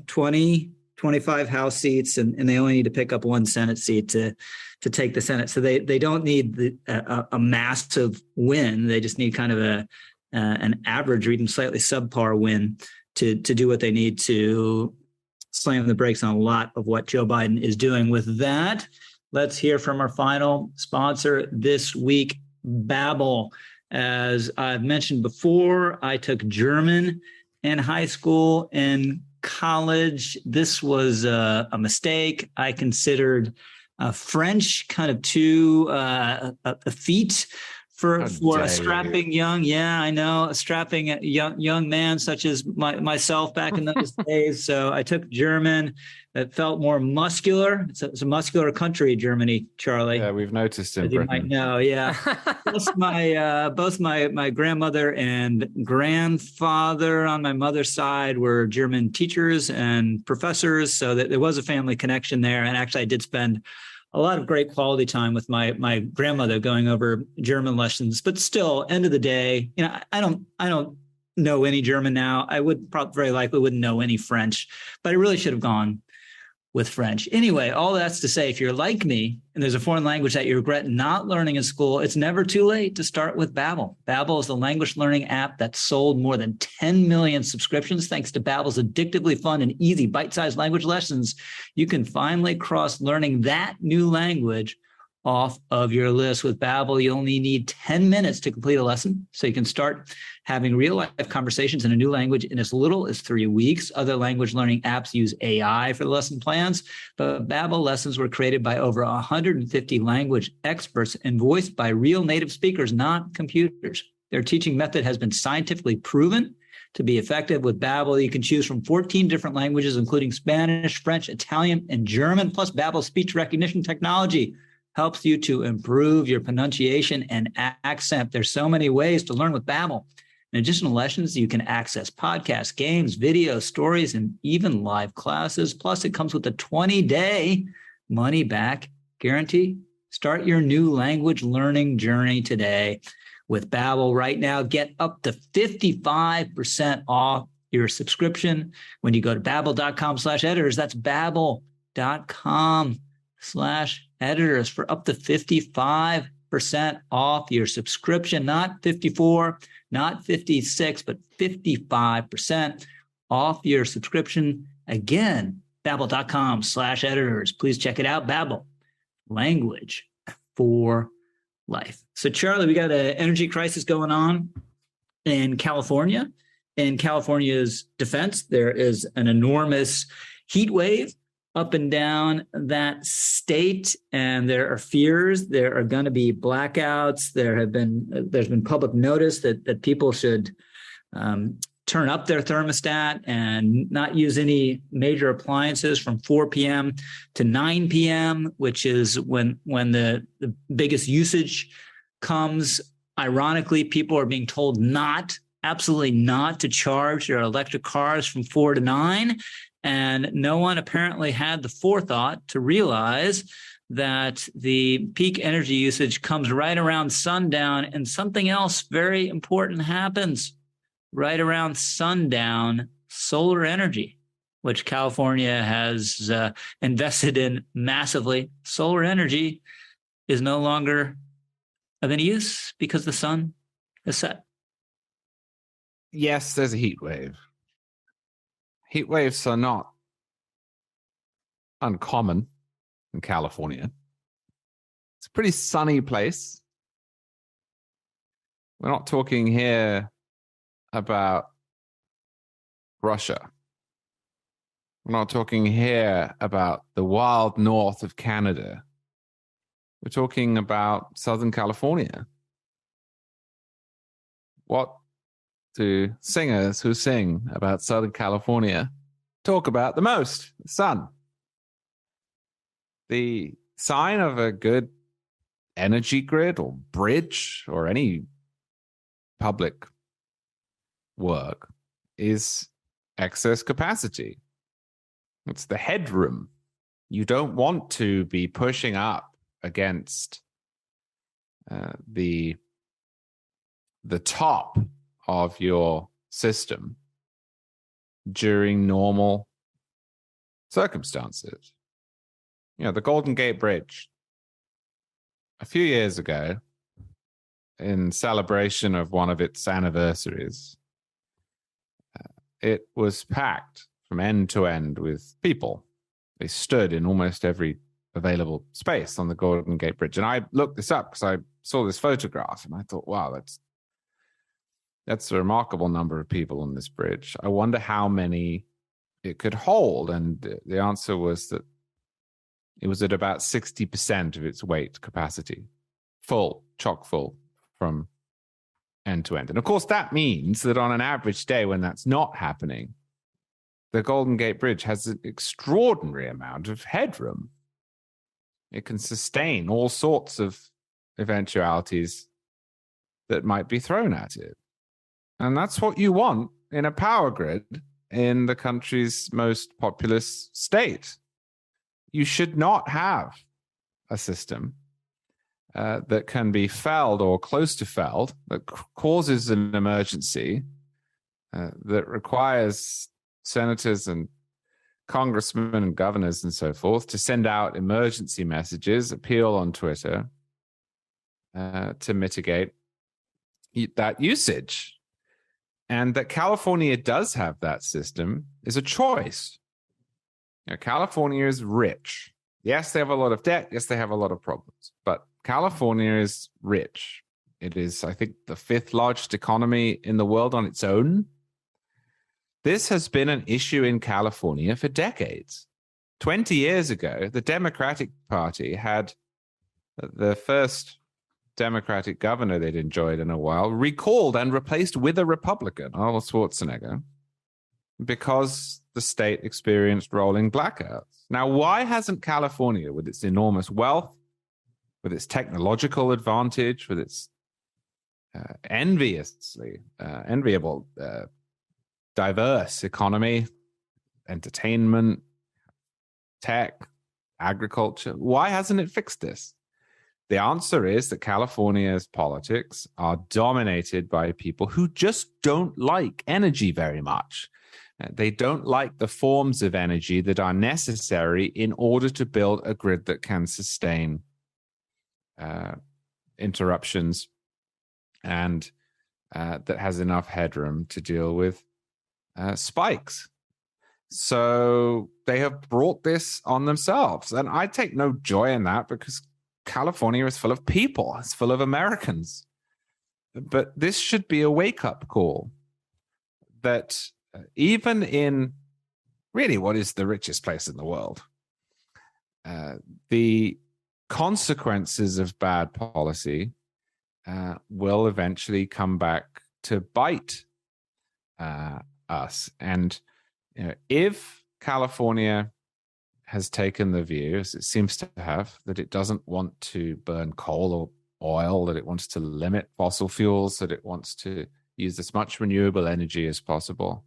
20, 25 House seats, and they only need to pick up one Senate seat to take the Senate. So they don't need a massive win. They just need kind of an average or even slightly subpar win to do what they need to slam the brakes on a lot of what Joe Biden is doing. With that, let's hear from our final sponsor this week, Babbel. As I've mentioned before, I took German in high school and college. This was a mistake. I considered French kind of too a feat for a strapping a strapping young man such as myself back in those days. So I took German. It felt more muscular. It's a muscular country, Germany, Charlie. Yeah, we've noticed in Britain. You might know, yeah. both my grandmother and grandfather on my mother's side were German teachers and professors, so that there was a family connection there. And actually, I did spend a lot of great quality time with my grandmother going over German lessons. But still, end of the day, I don't know any German now. I would very likely wouldn't know any French, but I really should have gone with French. Anyway, all that's to say, if you're like me and there's a foreign language that you regret not learning in school, it's never too late to start with Babbel. Babbel is the language learning app that sold more than 10 million subscriptions. Thanks to Babbel's addictively fun and easy bite-sized language lessons, you can finally cross learning that new language off of your list. With Babbel, you only need 10 minutes to complete a lesson, so you can start having real-life conversations in a new language in as little as 3 weeks. Other language learning apps use AI for the lesson plans, but Babbel lessons were created by over 150 language experts and voiced by real native speakers, not computers. Their teaching method has been scientifically proven to be effective. With Babbel, you can choose from 14 different languages, including Spanish, French, Italian, and German, plus Babbel's speech recognition technology helps you to improve your pronunciation and accent. There's so many ways to learn with Babbel. In addition to lessons, you can access podcasts, games, videos, stories, and even live classes. Plus, it comes with a 20-day money-back guarantee. Start your new language learning journey today with Babbel. Right now, get up to 55% off your subscription when you go to babbel.com/editors. That's babbel.com/editors for up to 55% off your subscription. Not 54, not 56, but 55% off your subscription. Again, babbel.com/editors. Please check it out. Babbel, language for life. So, Charlie, we got an energy crisis going on in California. In California's defense, there is an enormous heat wave up and down that state, and there are fears there are going to be blackouts. There's been public notice that people should turn up their thermostat and not use any major appliances from 4 p.m. to 9 p.m., which is when the biggest usage comes. Ironically, people are being told not absolutely not to charge their electric cars from 4 to 9. And no one apparently had the forethought to realize that the peak energy usage comes right around sundown, and something else very important happens right around sundown: solar energy, which California has invested in massively. Solar energy is no longer of any use because the sun is set. Yes, there's a heat wave. Heat waves are not uncommon in California. It's a pretty sunny place. We're not talking here about Russia. We're not talking here about the wild north of Canada. We're talking about Southern California. What do singers who sing about Southern California talk about the most? The sun. The sign of a good energy grid or bridge or any public work is excess capacity. It's the headroom. You don't want to be pushing up against the top of your system during normal circumstances. The Golden Gate Bridge, a few years ago, in celebration of one of its anniversaries, it was packed from end to end with people. They stood in almost every available space on the Golden Gate Bridge. And I looked this up because I saw this photograph and I thought, wow, that's a remarkable number of people on this bridge. I wonder how many it could hold. And the answer was that it was at about 60% of its weight capacity, full, chock full from end to end. And of course, that means that on an average day when that's not happening, the Golden Gate Bridge has an extraordinary amount of headroom. It can sustain all sorts of eventualities that might be thrown at it. And that's what you want in a power grid in the country's most populous state. You should not have a system that can be felled or close to felled, that causes an emergency, that requires senators and congressmen and governors and so forth to send out emergency messages, appeal on Twitter to mitigate that usage. And that California does have that system is a choice. California is rich. Yes, they have a lot of debt. Yes, they have a lot of problems. But California is rich. It is, I think, the 5th largest economy in the world on its own. This has been an issue in California for decades. 20 years ago, the Democratic Party had the first Democratic governor they'd enjoyed in a while recalled and replaced with a Republican, Arnold Schwarzenegger, because the state experienced rolling blackouts. Now, why hasn't California, with its enormous wealth, with its technological advantage, with its enviable, diverse economy, entertainment, tech, agriculture, why hasn't it fixed this? The answer is that California's politics are dominated by people who just don't like energy very much. They don't like the forms of energy that are necessary in order to build a grid that can sustain interruptions and that has enough headroom to deal with spikes. So they have brought this on themselves. And I take no joy in that because California is full of people. It's full of Americans. But this should be a wake-up call that even in really what is the richest place in the world, the consequences of bad policy will eventually come back to bite us. And if California has taken the view, as it seems to have, that it doesn't want to burn coal or oil, that it wants to limit fossil fuels, that it wants to use as much renewable energy as possible.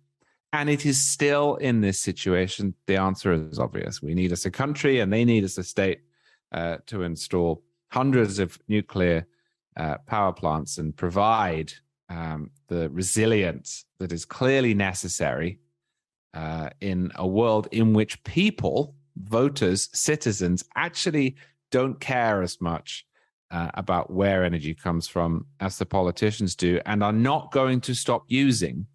And it is still in this situation. The answer is obvious. We need as a country and they need as a state to install hundreds of nuclear power plants and provide the resilience that is clearly necessary in a world in which people, voters, citizens, actually don't care as much about where energy comes from as the politicians do, and are not going to stop using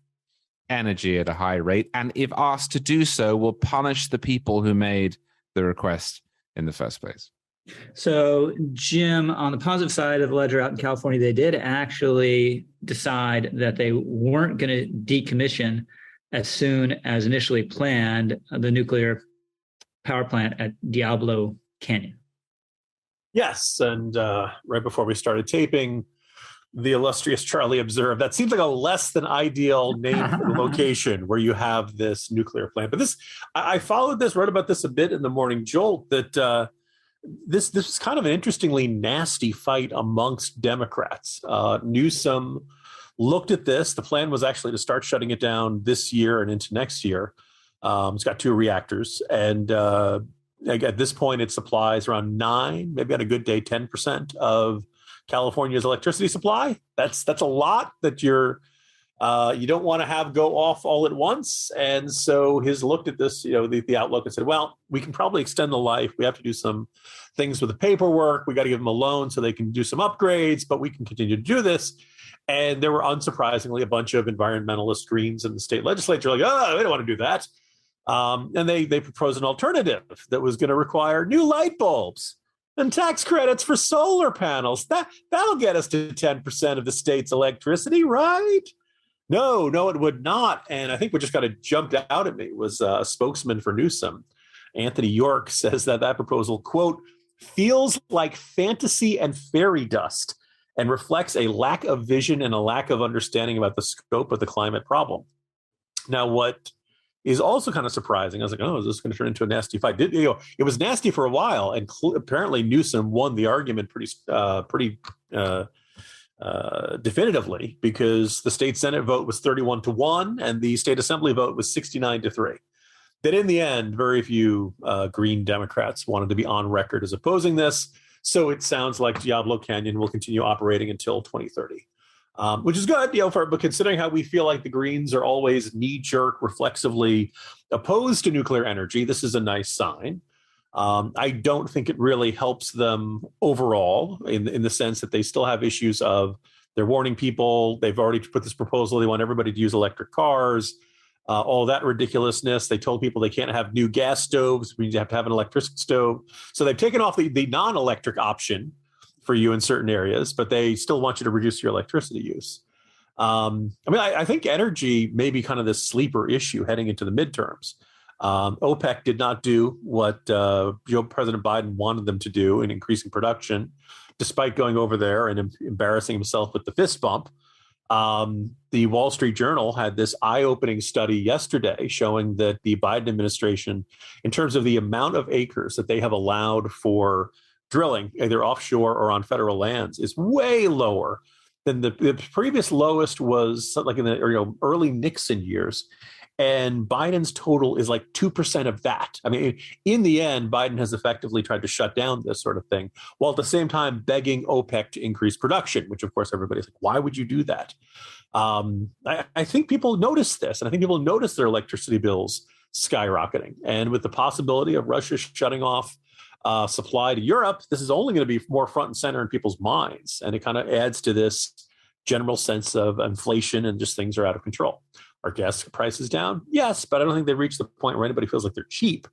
energy at a high rate, and if asked to do so, will punish the people who made the request in the first place. So, Jim, on the positive side of the ledger out in California, they did actually decide that they weren't going to decommission as soon as initially planned the nuclear power plant at Diablo Canyon. Yes, and right before we started taping, the illustrious Charlie observed that seems like a less than ideal name for the location where you have this nuclear plant. But this, I followed this, wrote about this a bit in the Morning Jolt, that this was kind of an interestingly nasty fight amongst Democrats. Newsom looked at this. The plan was actually to start shutting it down this year and into next year. It's got 2 reactors, and at this point, it supplies around 9, maybe on a good day, 10% of California's electricity supply. That's a lot that you don't want to have go off all at once. And so his looked at this, the outlook, and said, well, we can probably extend the life. We have to do some things with the paperwork. We got to give them a loan so they can do some upgrades, but we can continue to do this. And there were, unsurprisingly, a bunch of environmentalist Greens in the state legislature like, oh, we don't want to do that. And they proposed an alternative that was going to require new light bulbs and tax credits for solar panels. That'll get us to 10% of the state's electricity, right? No, it would not. And I think what just kind of jumped out at me was a spokesman for Newsom, Anthony York, says that proposal, quote, feels like fantasy and fairy dust and reflects a lack of vision and a lack of understanding about the scope of the climate problem. Now, what is also kind of surprising, I was like, oh, is this going to turn into a nasty fight? It was nasty for a while, and apparently Newsom won the argument pretty definitively, because the state Senate vote was 31-1 and the state assembly vote was 69-3. That in the end, very few Green Democrats wanted to be on record as opposing this. So it sounds like Diablo Canyon will continue operating until 2030. Which is good, but considering how we feel like the Greens are always knee-jerk, reflexively opposed to nuclear energy, this is a nice sign. I don't think it really helps them overall in the sense that they still have issues of they're warning people. They've already put this proposal. They want everybody to use electric cars, all that ridiculousness. They told people they can't have new gas stoves. We have to have an electric stove. So they've taken off the non-electric option for you in certain areas, but they still want you to reduce your electricity use. I think energy may be kind of this sleeper issue heading into the midterms. OPEC did not do what President Biden wanted them to do in increasing production, despite going over there and embarrassing himself with the fist bump. The Wall Street Journal had this eye-opening study yesterday showing that the Biden administration, in terms of the amount of acres that they have allowed for drilling, either offshore or on federal lands, is way lower than the previous lowest was like in the early Nixon years. And Biden's total is like 2% of that. I mean, in the end, Biden has effectively tried to shut down this sort of thing, while at the same time begging OPEC to increase production, which of course everybody's like, why would you do that? I think people notice this, and I think people notice their electricity bills skyrocketing. And with the possibility of Russia shutting off supply to Europe, this is only going to be more front and center in people's minds. And it kind of adds to this general sense of inflation and just things are out of control. Are gas prices down? Yes, but I don't think they've reached the point where anybody feels like they're cheap.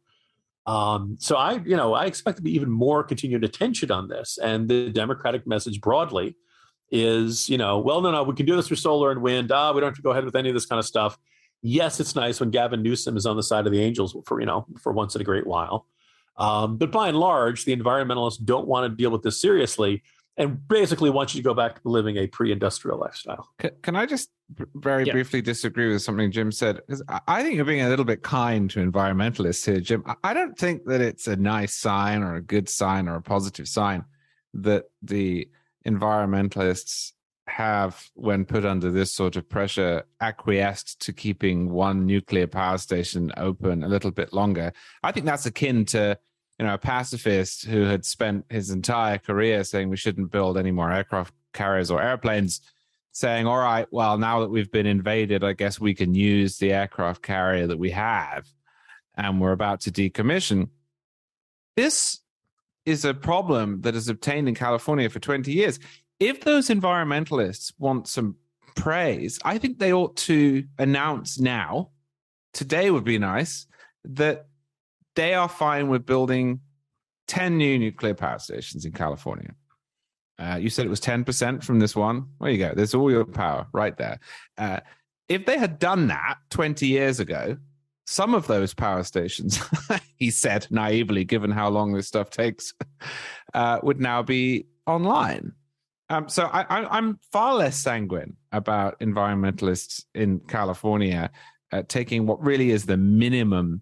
So I expect to be even more continued attention on this. And the Democratic message broadly is, well, no, we can do this for solar and wind. We don't have to go ahead with any of this kind of stuff. Yes, it's nice when Gavin Newsom is on the side of the angels for once in a great while. But by and large, the environmentalists don't want to deal with this seriously and basically want you to go back to living a pre-industrial lifestyle. Can I just very briefly disagree with something Jim said? Because I think you're being a little bit kind to environmentalists here, Jim. I don't think that it's a nice sign or a good sign or a positive sign that the environmentalists have, when put under this sort of pressure, acquiesced to keeping one nuclear power station open a little bit longer. I think that's akin to, a pacifist who had spent his entire career saying we shouldn't build any more aircraft carriers or airplanes, saying, all right, well, now that we've been invaded, I guess we can use the aircraft carrier that we have, and we're about to decommission. This is a problem that has obtained in California for 20 years. If those environmentalists want some praise, I think they ought to announce now, today would be nice, that they are fine with building 10 new nuclear power stations in California. You said it was 10% from this one. There you go. There's all your power right there. If they had done that 20 years ago, some of those power stations, he said naively, given how long this stuff takes, would now be online. So I'm far less sanguine about environmentalists in California taking what really is the minimum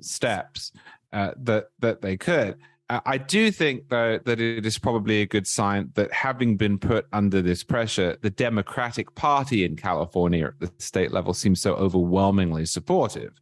steps that they could. I do think, though, that it is probably a good sign that, having been put under this pressure, the Democratic Party in California at the state level seems so overwhelmingly supportive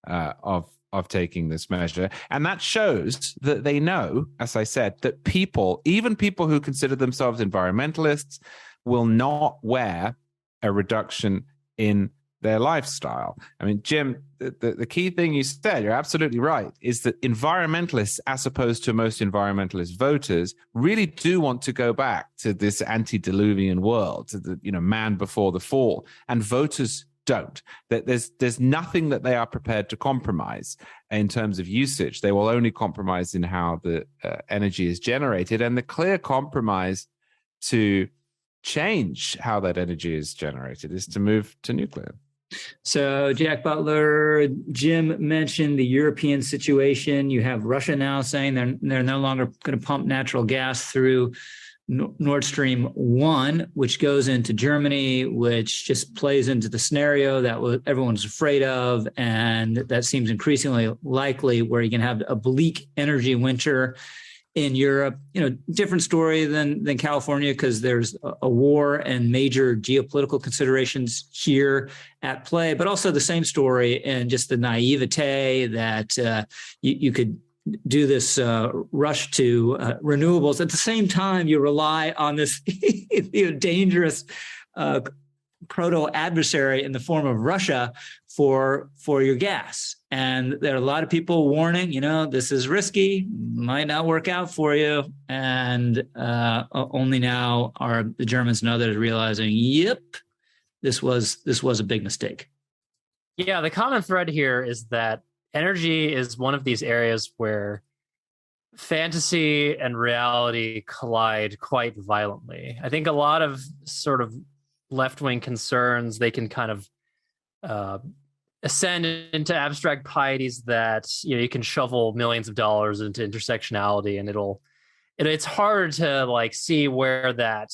of taking this measure. And that shows that they know, as I said, that people, even people who consider themselves environmentalists, will not wear a reduction in their lifestyle. I mean, Jim, the key thing you said, you're absolutely right, is that environmentalists, as opposed to most environmentalist voters, really do want to go back to this antediluvian world, to the man before the fall, and voters don't. That there's nothing that they are prepared to compromise in terms of usage. They will only compromise in how the energy is generated, and the clear compromise to change how that energy is generated is to move to nuclear. So, Jack Butler, Jim mentioned the European situation. You have Russia now saying they're no longer going to pump natural gas through Nord Stream 1, which goes into Germany, which just plays into the scenario that everyone's afraid of, and that seems increasingly likely, where you can have a bleak energy winter in Europe. Different story than California, because there's a war and major geopolitical considerations here at play, but also the same story and just the naivete that you could do this rush to renewables. At the same time, you rely on this dangerous proto-adversary in the form of Russia for your gas. And there are a lot of people warning, this is risky, might not work out for you. And only now are the Germans and others realizing, yep, this was a big mistake. Yeah, the common thread here is that energy is one of these areas where fantasy and reality collide quite violently. I think a lot of sort of left-wing concerns, they can kind of ascend into abstract pieties that you can shovel millions of dollars into intersectionality, and it's hard to see where that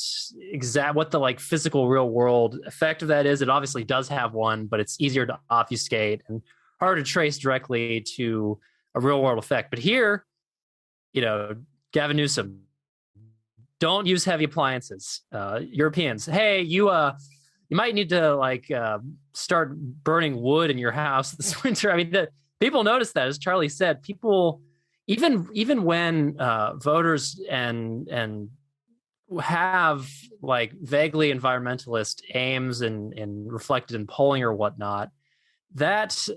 what the physical real world effect of that is. It obviously does have one, but it's easier to obfuscate and hard to trace directly to a real world effect. But here, Gavin Newsom, don't use heavy appliances. Europeans, hey, you might need to start burning wood in your house this winter. I mean, people notice that, as Charlie said. People, even when voters and have vaguely environmentalist aims and reflected in polling or whatnot, that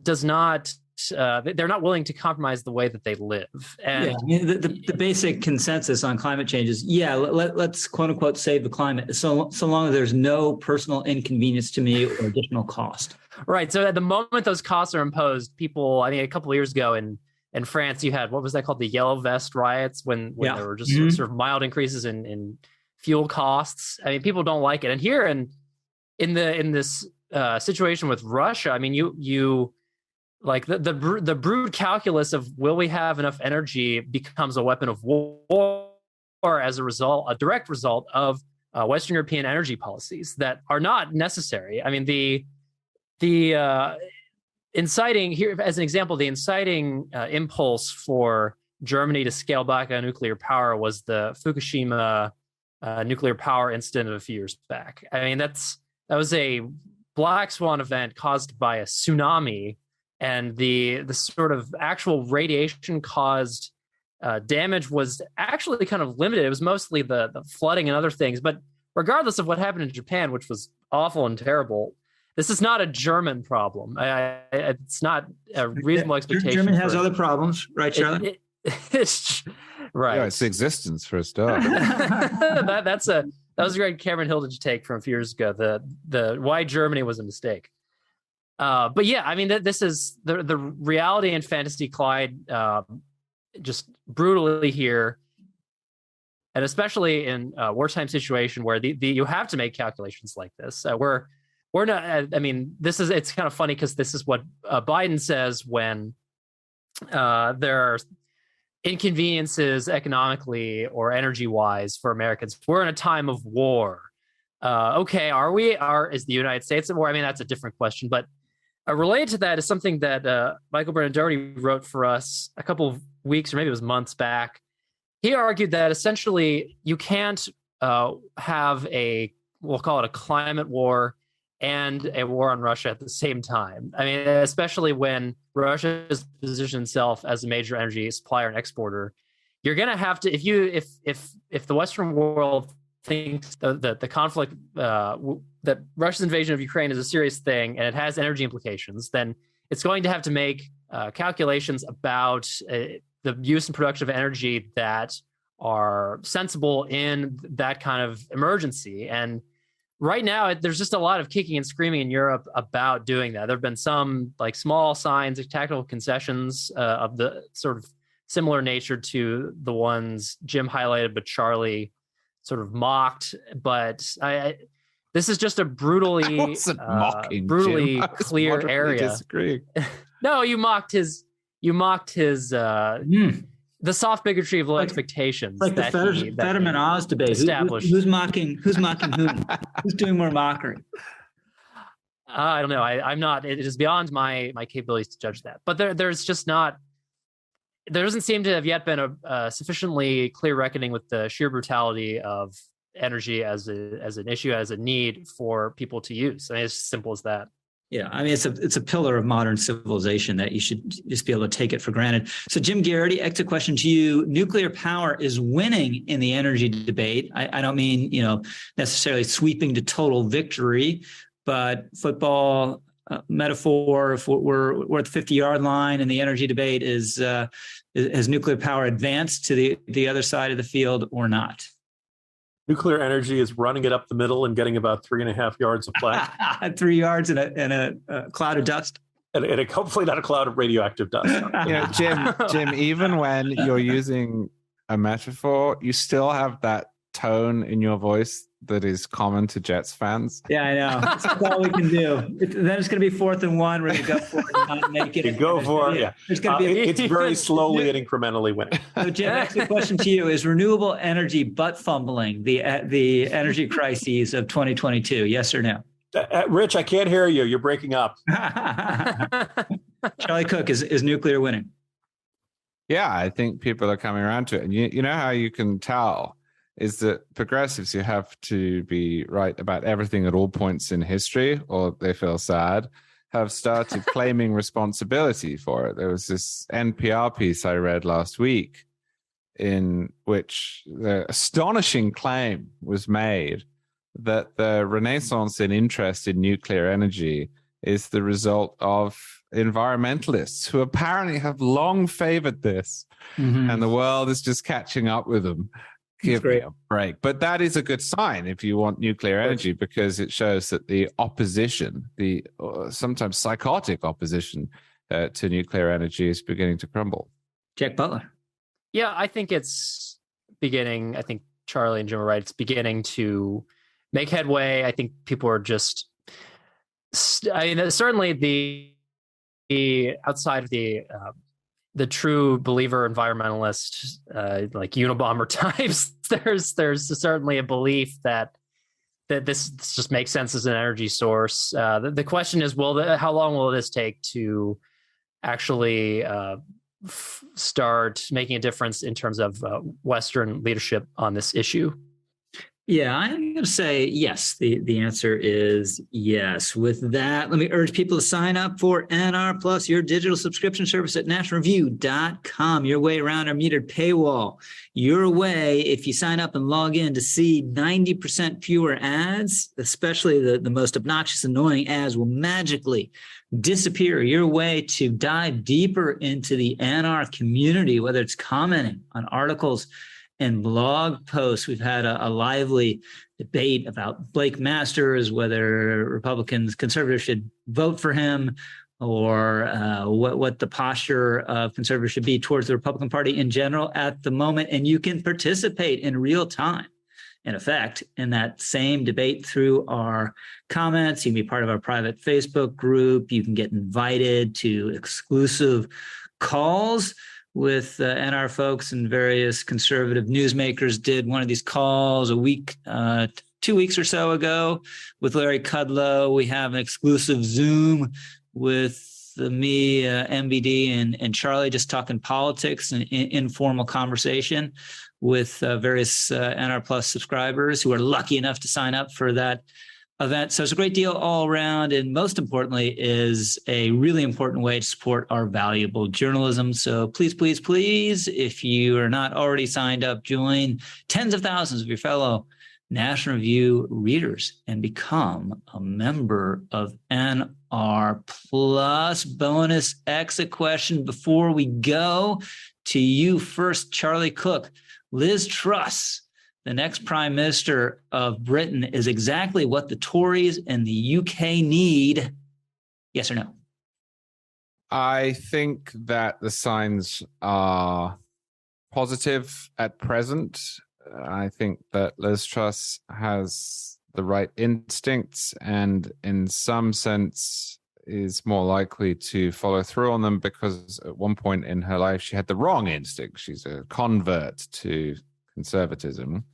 does not. They're not willing to compromise the way that they live. And the basic consensus on climate change is, let's quote unquote save the climate, so long as there's no personal inconvenience to me or additional cost. Right. So at the moment those costs are imposed, people, I mean, a couple of years ago in France, you had, what was that called? The Yellow Vest riots, when there were just sort of mild increases in fuel costs. I mean, people don't like it. And here in this situation with Russia, I mean, you the brute calculus of will we have enough energy becomes a weapon of war as a direct result of Western European energy policies that are not necessary. I mean, the inciting here, as an example, the inciting impulse for Germany to scale back on nuclear power was the Fukushima nuclear power incident of a few years back. I mean, that was a black swan event caused by a tsunami, and the sort of actual radiation caused damage was actually kind of limited. It was mostly the flooding and other things. But regardless of what happened in Japan, which was awful and terrible, this is not a German problem. It's not a reasonable expectation. Germany has other problems, right, Charlie? It's right. Yeah, it's existence for a start. that was a great Cameron Hilditch take from a few years ago. The why Germany was a mistake. But yeah, I mean, this is the reality and fantasy collide just brutally here, and especially in a wartime situation where you have to make calculations like this. We're not. I mean, it's kind of funny because this is what Biden says when there are inconveniences economically or energy-wise for Americans. We're in a time of war. Okay, are we? Is the United States at war? I mean, that's a different question. But related to that is something that Michael Bernardoni wrote for us a couple of weeks, or maybe it was months back. He argued that essentially you can't have we'll call it a climate war and a war on Russia at the same time. I mean, especially when Russia has positioned itself as a major energy supplier and exporter, you're going to have to, if the Western world thinks the conflict, that Russia's invasion of Ukraine is a serious thing and it has energy implications, then it's going to have to make calculations about the use and production of energy that are sensible in that kind of emergency. And right now, there's just a lot of kicking and screaming in Europe about doing that. There have been some like small signs of tactical concessions of the sort of similar nature to the ones Jim highlighted, but Charlie sort of mocked. But this is just a brutally clear area. Disagree. No, you mocked his. The soft bigotry of low expectations, like the Fetterman Oz debate. Established. Who's mocking whom? Who's doing more mockery? I don't know. I'm not. It is beyond my capabilities to judge that. But there's just not. There doesn't seem to have yet been a sufficiently clear reckoning with the sheer brutality of energy as an issue, as a need for people to use. I mean, it's as simple as that. Yeah, I mean, it's a pillar of modern civilization that you should just be able to take it for granted. So, Jim Garrity, exit question to you. Nuclear power is winning in the energy debate. I don't mean, necessarily sweeping to total victory, but football metaphor, if we're at the 50-yard line and the energy debate has nuclear power advanced to the other side of the field or not? Nuclear energy is running it up the middle and getting about 3.5 yards of flat. 3 yards and a cloud of dust. And hopefully not a cloud of radioactive dust. Jim, even when you're using a metaphor, you still have that tone in your voice that is common to Jets fans. Yeah, I know. That's all we can do. Then it's going to be 4th and 1. We're going to go for it and not make it. You go for it, yeah. There's going to be it's very slowly and incrementally winning. So, Jim, next question to you. Is renewable energy butt fumbling the energy crises of 2022? Yes or no? Rich, I can't hear you. You're breaking up. Charlie Cook, is nuclear winning? Yeah, I think people are coming around to it. And you know how you can tell is that progressives who have to be right about everything at all points in history, or they feel sad, have started claiming responsibility for it. There was this NPR piece I read last week in which the astonishing claim was made that the renaissance in interest in nuclear energy is the result of environmentalists who apparently have long favored this, and the world is just catching up with them. Give me a break. But that is a good sign if you want nuclear energy, because it shows that the opposition, the sometimes psychotic opposition to nuclear energy is beginning to crumble. Jack Butler. Yeah, I think it's beginning. I think Charlie and Jim are right. It's beginning to make headway. I think people are just, certainly the outside of the true believer environmentalist, like Unabomber types, there's certainly a belief that this just makes sense as an energy source. The question is, how long will this take to actually start making a difference in terms of Western leadership on this issue? Yeah, I'm going to say yes. The answer is yes. With that, let me urge people to sign up for NR Plus, your digital subscription service at nationalreview.com. Your way around our metered paywall. Your way, if you sign up and log in, to see 90% fewer ads, especially the most obnoxious, annoying ads, will magically disappear. Your way to dive deeper into the NR community, whether it's commenting on articles and blog posts. We've had a lively debate about Blake Masters, whether Republicans, conservatives should vote for him, or what the posture of conservatives should be towards the Republican Party in general at the moment. And you can participate in real time, in effect, in that same debate through our comments. You can be part of our private Facebook group. You can get invited to exclusive calls with NR folks, and various conservative newsmakers did one of these calls a week, 2 weeks or so ago with Larry Kudlow. We have an exclusive Zoom with me, MBD, and Charlie, just talking politics and informal conversation with various NR Plus subscribers who are lucky enough to sign up for that event. So it's a great deal all around, and most importantly is a really important way to support our valuable journalism. So please, please, please, if you are not already signed up, join tens of thousands of your fellow National Review readers and become a member of NR Plus. Bonus exit question before we go to you first, Charlie Cook. Liz Truss, the next Prime Minister of Britain, is exactly what the Tories and the UK need. Yes or no? I think that the signs are positive at present. I think that Liz Truss has the right instincts and in some sense is more likely to follow through on them, because at one point in her life she had the wrong instinct. She's a convert to conservatism.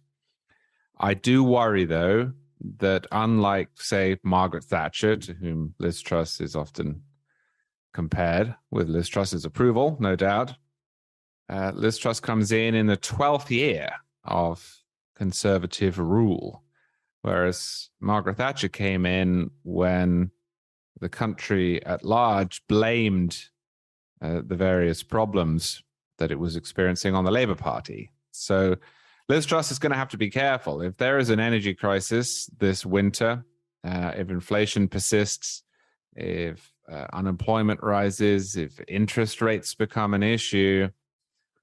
I do worry, though, that unlike, say, Margaret Thatcher, to whom Liz Truss is often compared, with Liz Truss's approval, no doubt, Liz Truss comes in the 12th year of conservative rule, whereas Margaret Thatcher came in when the country at large blamed the various problems that it was experiencing on the Labour Party. So Liz Truss is going to have to be careful. If there is an energy crisis this winter, if inflation persists, if unemployment rises, if interest rates become an issue,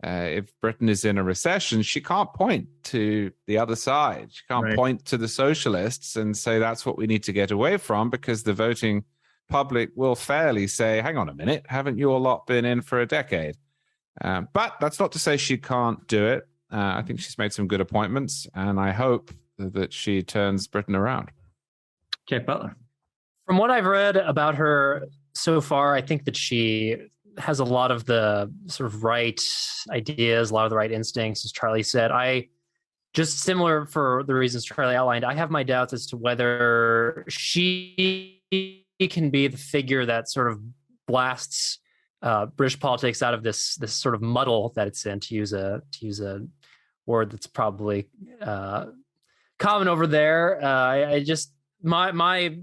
if Britain is in a recession, she can't point to the other side. She can't point to the socialists and say that's what we need to get away from, because the voting public will fairly say, hang on a minute, haven't you all lot been in for a decade? But that's not to say she can't do it. I think she's made some good appointments, and I hope that she turns Britain around. Jack Butler. From what I've read about her so far, I think that she has a lot of the sort of right ideas, a lot of the right instincts, as Charlie said. I just similar for the reasons Charlie outlined, I have my doubts as to whether she can be the figure that sort of blasts British politics out of this sort of muddle that it's in, to use a word that's probably common over there. I just my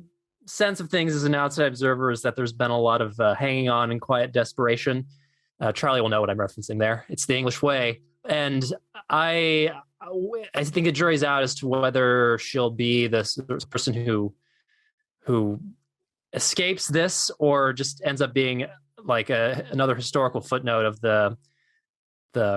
sense of things as an outside observer is that there's been a lot of hanging on and quiet desperation. Charlie will know what I'm referencing there. It's the English way, and I think the jury's out as to whether she'll be this person who escapes this, or just ends up being like another historical footnote of the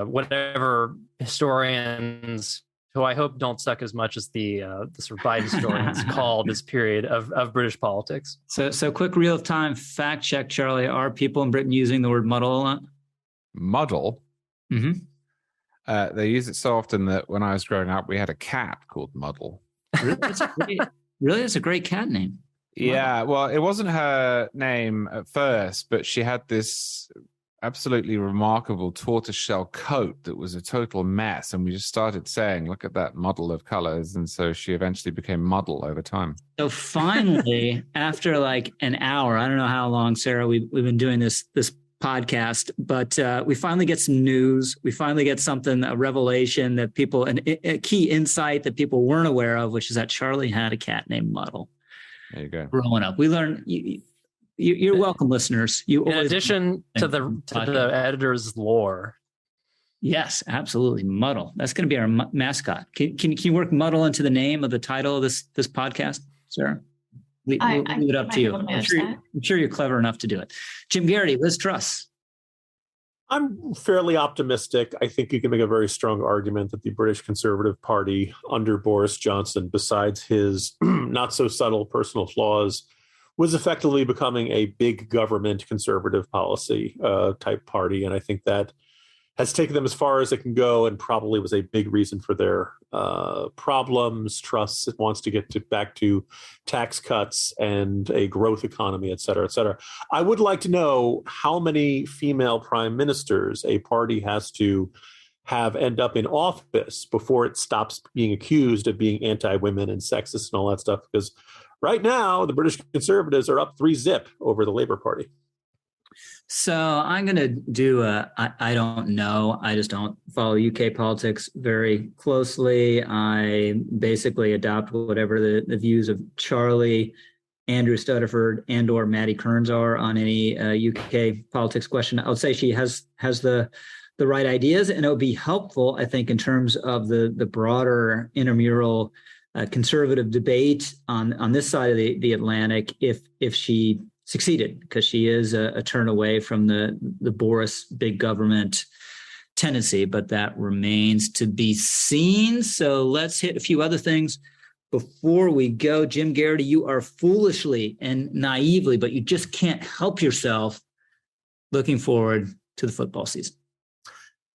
whatever historians, who I hope don't suck as much as the sort of Biden historians, call this period of British politics. So quick real-time fact check, Charlie. Are people in Britain using the word muddle a lot? Muddle? Mm-hmm. They use it so often that when I was growing up, we had a cat called Muddle. Really? That's a great cat name. Yeah, well, it wasn't her name at first, but she had this absolutely remarkable tortoiseshell coat that was a total mess, and we just started saying, look at that muddle of colors, and so she eventually became Muddle over time. So finally, after like an hour, I don't know how long, Sarah, we've been doing this podcast, but we finally get some news. We finally get something, a revelation that people, a key insight that people weren't aware of, which is that Charlie had a cat named Muddle. There you go. Growing up, we learned. You're welcome, listeners. You in addition to the editor's lore. Yes, absolutely. Muddle. That's going to be our mascot. Can you work Muddle into the name of the title of this podcast, Sarah? We'll leave it up to you. I'm sure you're clever enough to do it. Jim Garrity, Liz Truss. I'm fairly optimistic. I think you can make a very strong argument that the British Conservative Party under Boris Johnson, besides his not so subtle personal flaws, was effectively becoming a big government conservative policy type party. And I think that has taken them as far as it can go and probably was a big reason for their problems. Truss wants to get back to tax cuts and a growth economy, et cetera, et cetera. I would like to know how many female prime ministers a party has to have end up in office before it stops being accused of being anti-women and sexist and all that stuff. Because right now, the British Conservatives are up 3-0 over the Labour Party. So I'm going to do I don't know. I just don't follow UK politics very closely. I basically adopt whatever the views of Charlie, Andrew Studderford, and or Maddie Kearns are on any UK politics question. I would say she has the right ideas, and it would be helpful, I think, in terms of the broader intramural conservative debate on this side of the Atlantic if she succeeded, because she is a turn away from the Boris big government tendency, but that remains to be seen. So let's hit a few other things before we go. Jim Garrity, you are foolishly and naively, but you just can't help yourself, looking forward to the football season.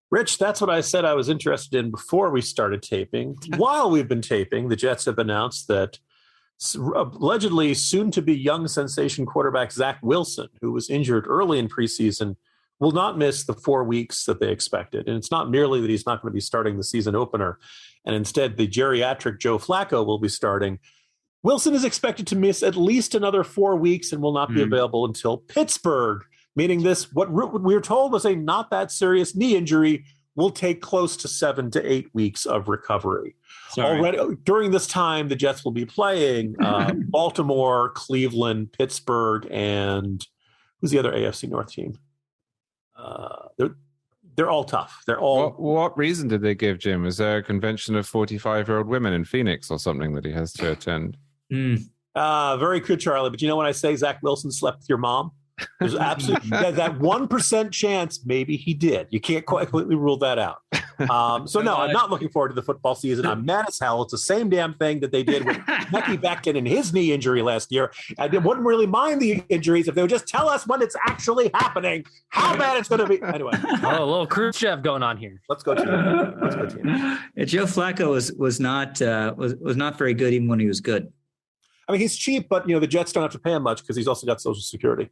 Rich, that's what I said I was interested in before we started taping. While we've been taping, the Jets have announced that allegedly soon-to-be young sensation quarterback Zach Wilson, who was injured early in preseason, will not miss the 4 weeks that they expected. And it's not merely that he's not going to be starting the season opener, and instead the geriatric Joe Flacco will be starting. Wilson is expected to miss at least another 4 weeks and will not be available until Pittsburgh, meaning this, what we were told was a not that serious knee injury, will take close to 7 to 8 weeks of recovery. Already during this time, the Jets will be playing Baltimore, Cleveland, Pittsburgh, and who's the other AFC North team? They're all tough. They're all. What reason did they give Jim? Is there a convention of 45-year-old women in Phoenix or something that he has to attend? Very good, Charlie. But you know when I say Zach Wilson slept with your mom? There's absolutely that 1% chance maybe he did. You can't quite completely rule that out. So no, I'm not looking forward to the football season. I'm mad as hell. It's the same damn thing that they did with Becky Beckton and his knee injury last year. I wouldn't really mind the injuries if they would just tell us when it's actually happening, how bad it's going to be. Anyway. Oh, a little Khrushchev going on here. Let's go to it. Joe Flacco was not very good even when he was good. I mean, he's cheap, but the Jets don't have to pay him much because he's also got Social Security.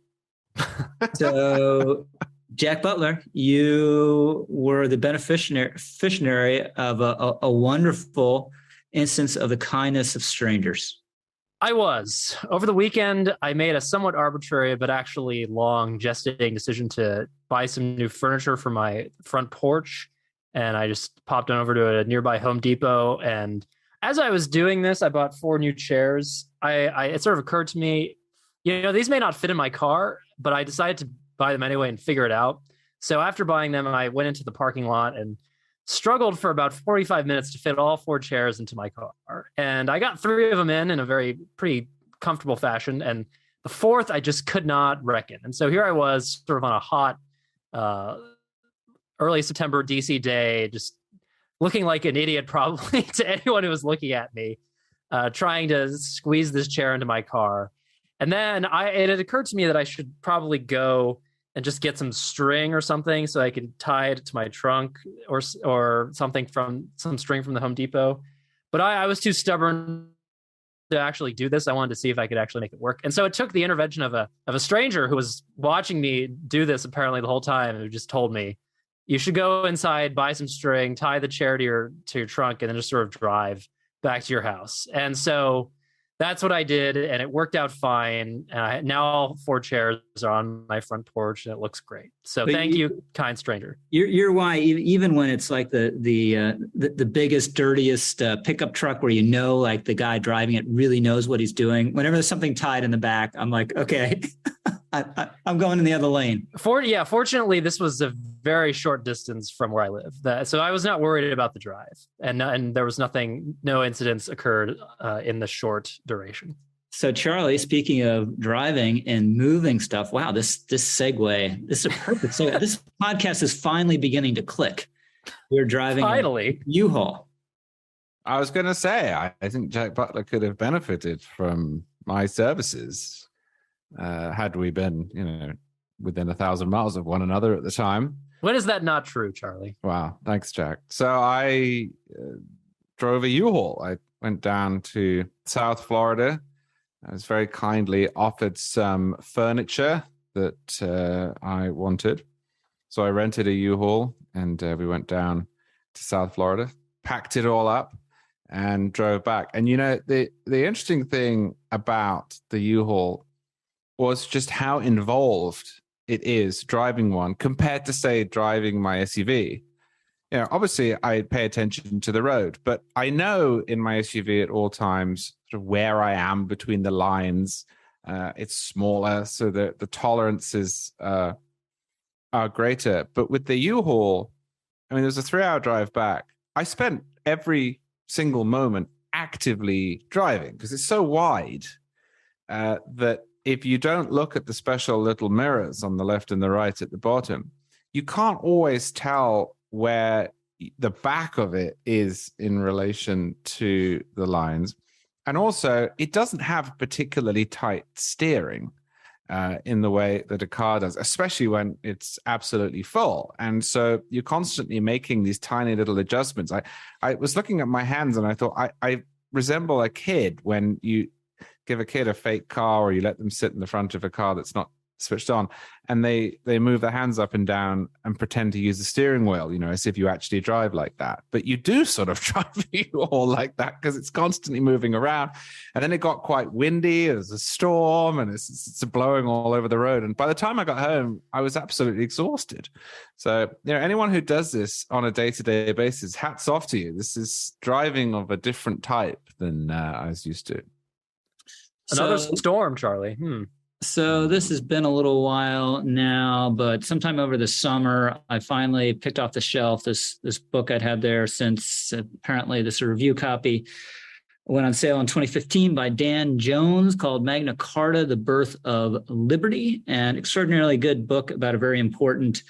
So, Jack Butler, you were the beneficiary of a wonderful instance of the kindness of strangers. I was. Over the weekend, I made a somewhat arbitrary but actually long gestating decision to buy some new furniture for my front porch. And I just popped on over to a nearby Home Depot. And as I was doing this, I bought 4 new chairs. It sort of occurred to me, these may not fit in my car, but I decided to buy them anyway and figure it out. So after buying them, I went into the parking lot and struggled for about 45 minutes to fit all 4 chairs into my car. And I got 3 of them in a pretty comfortable fashion. And the 4th, I just could not reckon. And so here I was sort of on a hot early September DC day, just looking like an idiot probably to anyone who was looking at me, trying to squeeze this chair into my car. And then it had occurred to me that I should probably go and just get some string or something so I could tie it to my trunk or something from some string from the Home Depot. But I was too stubborn to actually do this. I wanted to see if I could actually make it work. And so it took the intervention of a stranger who was watching me do this apparently the whole time, who just told me, you should go inside, buy some string, tie the chair to your trunk, and then just sort of drive back to your house. And so That's what I did, and it worked out fine. Now all 4 chairs are on my front porch, and it looks great. So thank you, kind stranger. You're why even when it's like the biggest, dirtiest pickup truck where like the guy driving it really knows what he's doing. Whenever there's something tied in the back, I'm like, okay, I'm going in the other lane. Fortunately, this was a very short distance from where I live, so I was not worried about the drive, and there was no incidents occurred in the short duration. So, Charlie, speaking of driving and moving stuff, wow, this segue, this is a perfect segue. This podcast is finally beginning to click. We're driving finally a U-Haul. I was going to say, I think Jack Butler could have benefited from my services had we been, within 1,000 miles of one another at the time. When is that not true, Charlie? Wow, thanks, Jack. So I drove a U-Haul. I went down to South Florida. I was very kindly offered some furniture that I wanted. So I rented a U-Haul and we went down to South Florida, packed it all up and drove back. And, the interesting thing about the U-Haul was just how involved it is driving one compared to, say, driving my SUV. Obviously I pay attention to the road, but I know in my SUV at all times sort of where I am between the lines. It's smaller, so the tolerances are greater. But with the U-Haul, there was a 3-hour drive back. I spent every single moment actively driving because it's so wide that if you don't look at the special little mirrors on the left and the right at the bottom, you can't always tell where the back of it is in relation to the lines. And also, it doesn't have particularly tight steering in the way that a car does, especially when it's absolutely full. And so you're constantly making these tiny little adjustments. I was looking at my hands and I thought, I resemble a kid when you give a kid a fake car or you let them sit in the front of a car that's not switched on and they move their hands up and down and pretend to use the steering wheel, as if you actually drive like that. But you do sort of drive all like that because it's constantly moving around. And then it got quite windy. There's a storm and it's blowing all over the road. And by the time I got home, I was absolutely exhausted. So, anyone who does this on a day-to-day basis, hats off to you. This is driving of a different type than I was used to. Another storm, Charlie. So this has been a little while now, but sometime over the summer, I finally picked off the shelf this book I'd had there since apparently this review copy went on sale in 2015 by Dan Jones called Magna Carta, The Birth of Liberty, an extraordinarily good book about a very important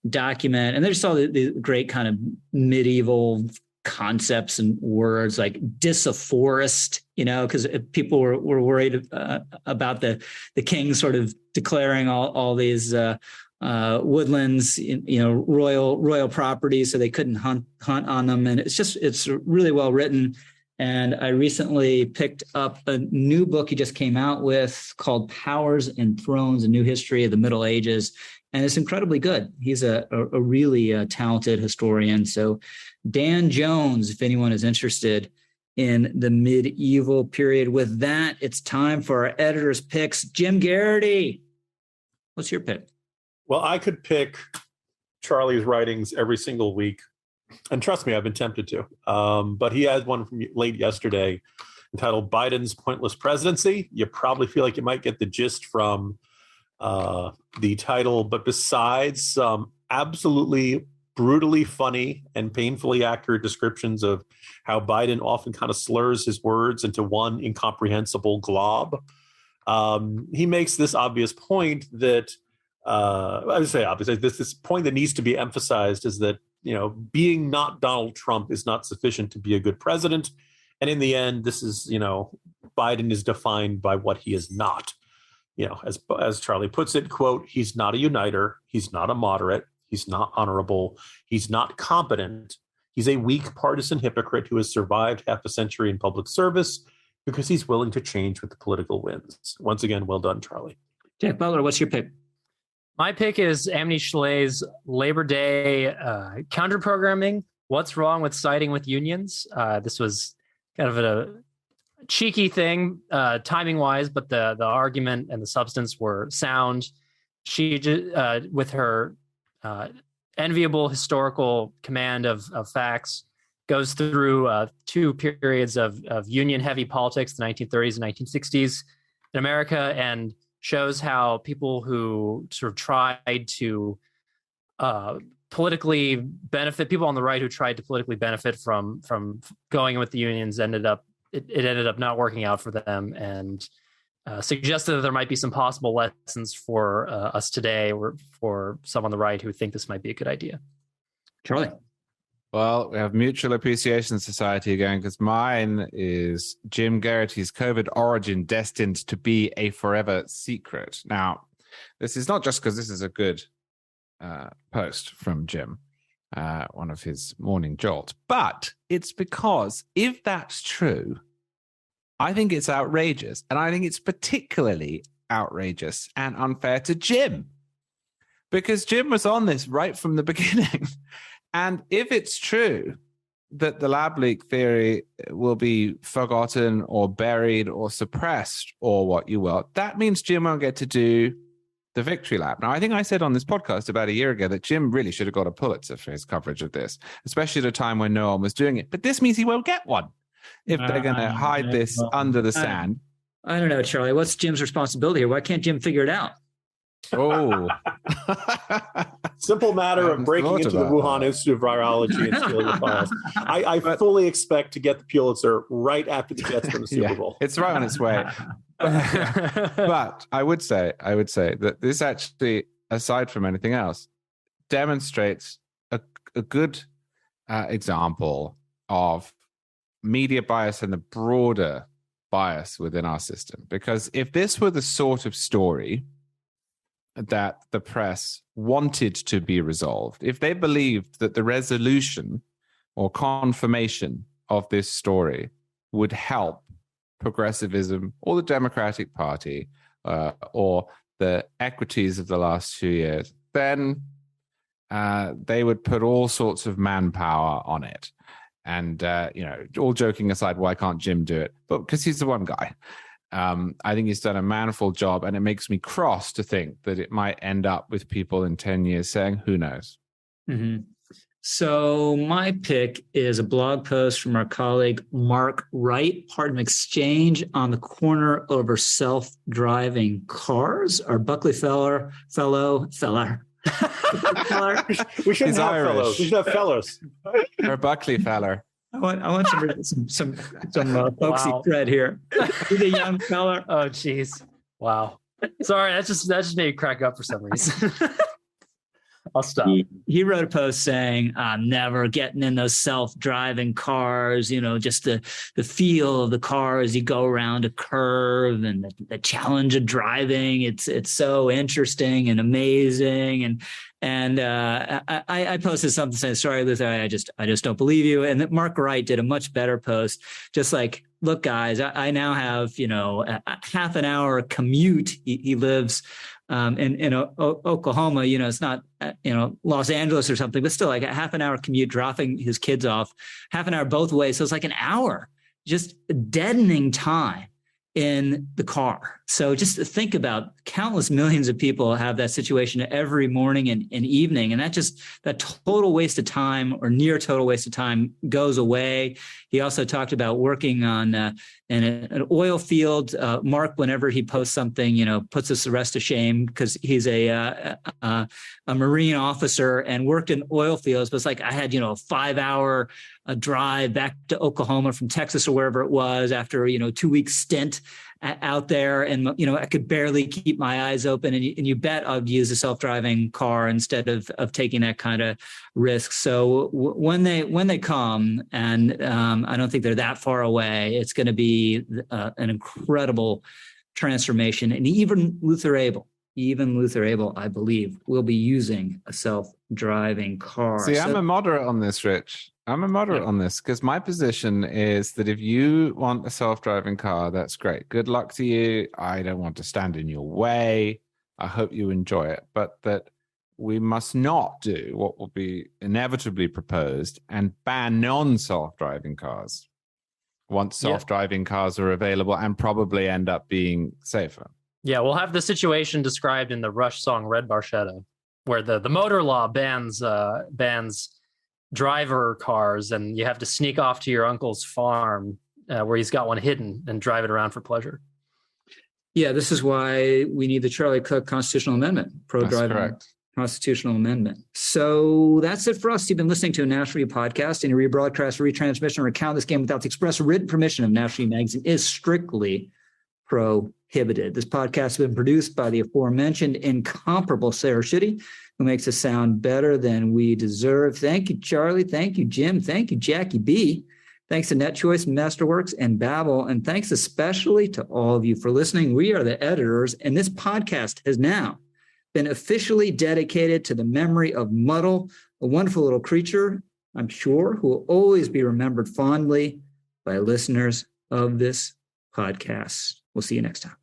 document. And there's all the great kind of medieval concepts and words like disaforest, because people were worried about the king sort of declaring all these woodlands, royal property, so they couldn't hunt on them. And it's really well written. And I recently picked up a new book he just came out with called Powers and Thrones, A New History of the Middle Ages. And it's incredibly good. He's a really talented historian. So Dan Jones, if anyone is interested in the medieval period. With that, it's time for our editor's picks. Jim Garrity, what's your pick? Well, I could pick Charlie's writings every single week. And trust me, I've been tempted to. But he had one from late yesterday entitled Biden's Pointless Presidency. You probably feel like you might get the gist from the title. But besides some absolutely brutally funny and painfully accurate descriptions of how Biden often kind of slurs his words into one incomprehensible glob, he makes this obvious point that I would say obviously this point that needs to be emphasized is that, being not Donald Trump is not sufficient to be a good president. And in the end, this is, Biden is defined by what he is not. As Charlie puts it, quote, he's not a uniter. He's not a moderate. He's not honorable. He's not competent. He's a weak partisan hypocrite who has survived half a century in public service because he's willing to change with the political winds. Once again, well done, Charlie. Jack Butler, what's your pick? My pick is Amity Shlaes' Labor Day counter-programming. What's wrong with siding with unions? This was kind of cheeky thing, timing wise, but the argument and the substance were sound. She with her enviable historical command of facts goes through two periods of union heavy politics, the 1930s and 1960s in America, and shows how people who sort of tried to politically benefit, people on the right who tried to politically benefit from going with the unions ended up not working out for them, and suggested that there might be some possible lessons for us today, or for some on the right who think this might be a good idea. Charlie. Well, we have Mutual Appreciation Society again, because mine is Jim Geraghty's COVID origin destined to be a forever secret. Now, this is not just because this is a good post from Jim, one of his morning jolts, but it's because if that's true, I think it's outrageous. And I think it's particularly outrageous and unfair to Jim, because Jim was on this right from the beginning. And if it's true that the lab leak theory will be forgotten or buried or suppressed or what you will, that means Jim won't get to do the Victory Lab. Now, I think I said on this podcast about a year ago that Jim really should have got a Pulitzer for his coverage of this, especially at a time when no one was doing it. But this means he won't get one if they're going to hide this under the sand. I don't know, Charlie. What's Jim's responsibility here? Why can't Jim figure it out? Oh. Simple matter of breaking into the Wuhan Institute of Virology and stealing the files. I fully expect to get the Pulitzer right after the Jets win the Super Bowl. It's right on its way. But I would say that this actually, aside from anything else, demonstrates a good example of media bias and the broader bias within our system. Because if this were the sort of story that the press wanted to be resolved, if they believed that the resolution or confirmation of this story would help progressivism or the Democratic Party or the equities of the last 2 years, then they would put all sorts of manpower on it. And, all joking aside, why can't Jim do it? But because he's the one guy. I think he's done a manful job, and it makes me cross to think that it might end up with people in 10 years saying, who knows? Mm-hmm. So my pick is a blog post from our colleague Mark Wright, part of an exchange on the corner over self-driving cars. Our Buckley fellow. We shouldn't have fellows. We should have fellows. Our Buckley feller. I want some folksy cred here. He's a young fella. Oh, geez. Wow. Sorry, that just made me crack up for some reason. I'll stop. He wrote a post saying, I'm never getting in those self-driving cars, just the feel of the car as you go around a curve, and the challenge of driving. It's so interesting and amazing. And I posted something saying, sorry, Luther, I just don't believe you. And Mark Wright did a much better post, just like, look, guys, I now have, a half an hour commute. He lives in Oklahoma, it's not, Los Angeles or something, but still like a half an hour commute, dropping his kids off, half an hour both ways. So it's like an hour, just deadening time in the car. So just to think about, countless millions of people have that situation every morning and evening. And that total waste of time, or near total waste of time, goes away. He also talked about working on in an oil field. Mark, whenever he posts something, puts us the rest to shame, because he's a Marine officer and worked in oil fields. But it's like, I had, a 5-hour drive back to Oklahoma from Texas or wherever it was after, 2-week stint out there. And, I could barely keep my eyes open. And you bet I'd use a self-driving car instead of taking that kind of risk. So when they come, and I don't think they're that far away, it's going to be an incredible transformation. And even Luther Abel, I believe, will be using a self-driving car. See, I'm a moderate on this, Rich. I'm a moderate on this, because my position is that if you want a self-driving car, that's great. Good luck to you. I don't want to stand in your way. I hope you enjoy it. But that we must not do what will be inevitably proposed and ban non-self-driving cars. once self-driving cars are available, and probably end up being safer. Yeah, we'll have the situation described in the Rush song Red Barchetta, where the motor law bans driver cars, and you have to sneak off to your uncle's farm where he's got one hidden and drive it around for pleasure. Yeah, this is why we need the Charlie Cook constitutional amendment, pro-driving correct. constitutional amendment. So that's it for us. You've been listening to a National Review podcast. Any rebroadcast, retransmission, or account of this game without the express written permission of National Review Magazine is strictly prohibited. This podcast has been produced by the aforementioned incomparable Sarah Shitty, who makes us sound better than we deserve. Thank you, Charlie. Thank you, Jim. Thank you, Jackie B. Thanks to NetChoice, Masterworks, and Babbel. And thanks especially to all of you for listening. We are the editors, and this podcast has now been officially dedicated to the memory of Muddle, a wonderful little creature, I'm sure, who will always be remembered fondly by listeners of this podcast. We'll see you next time.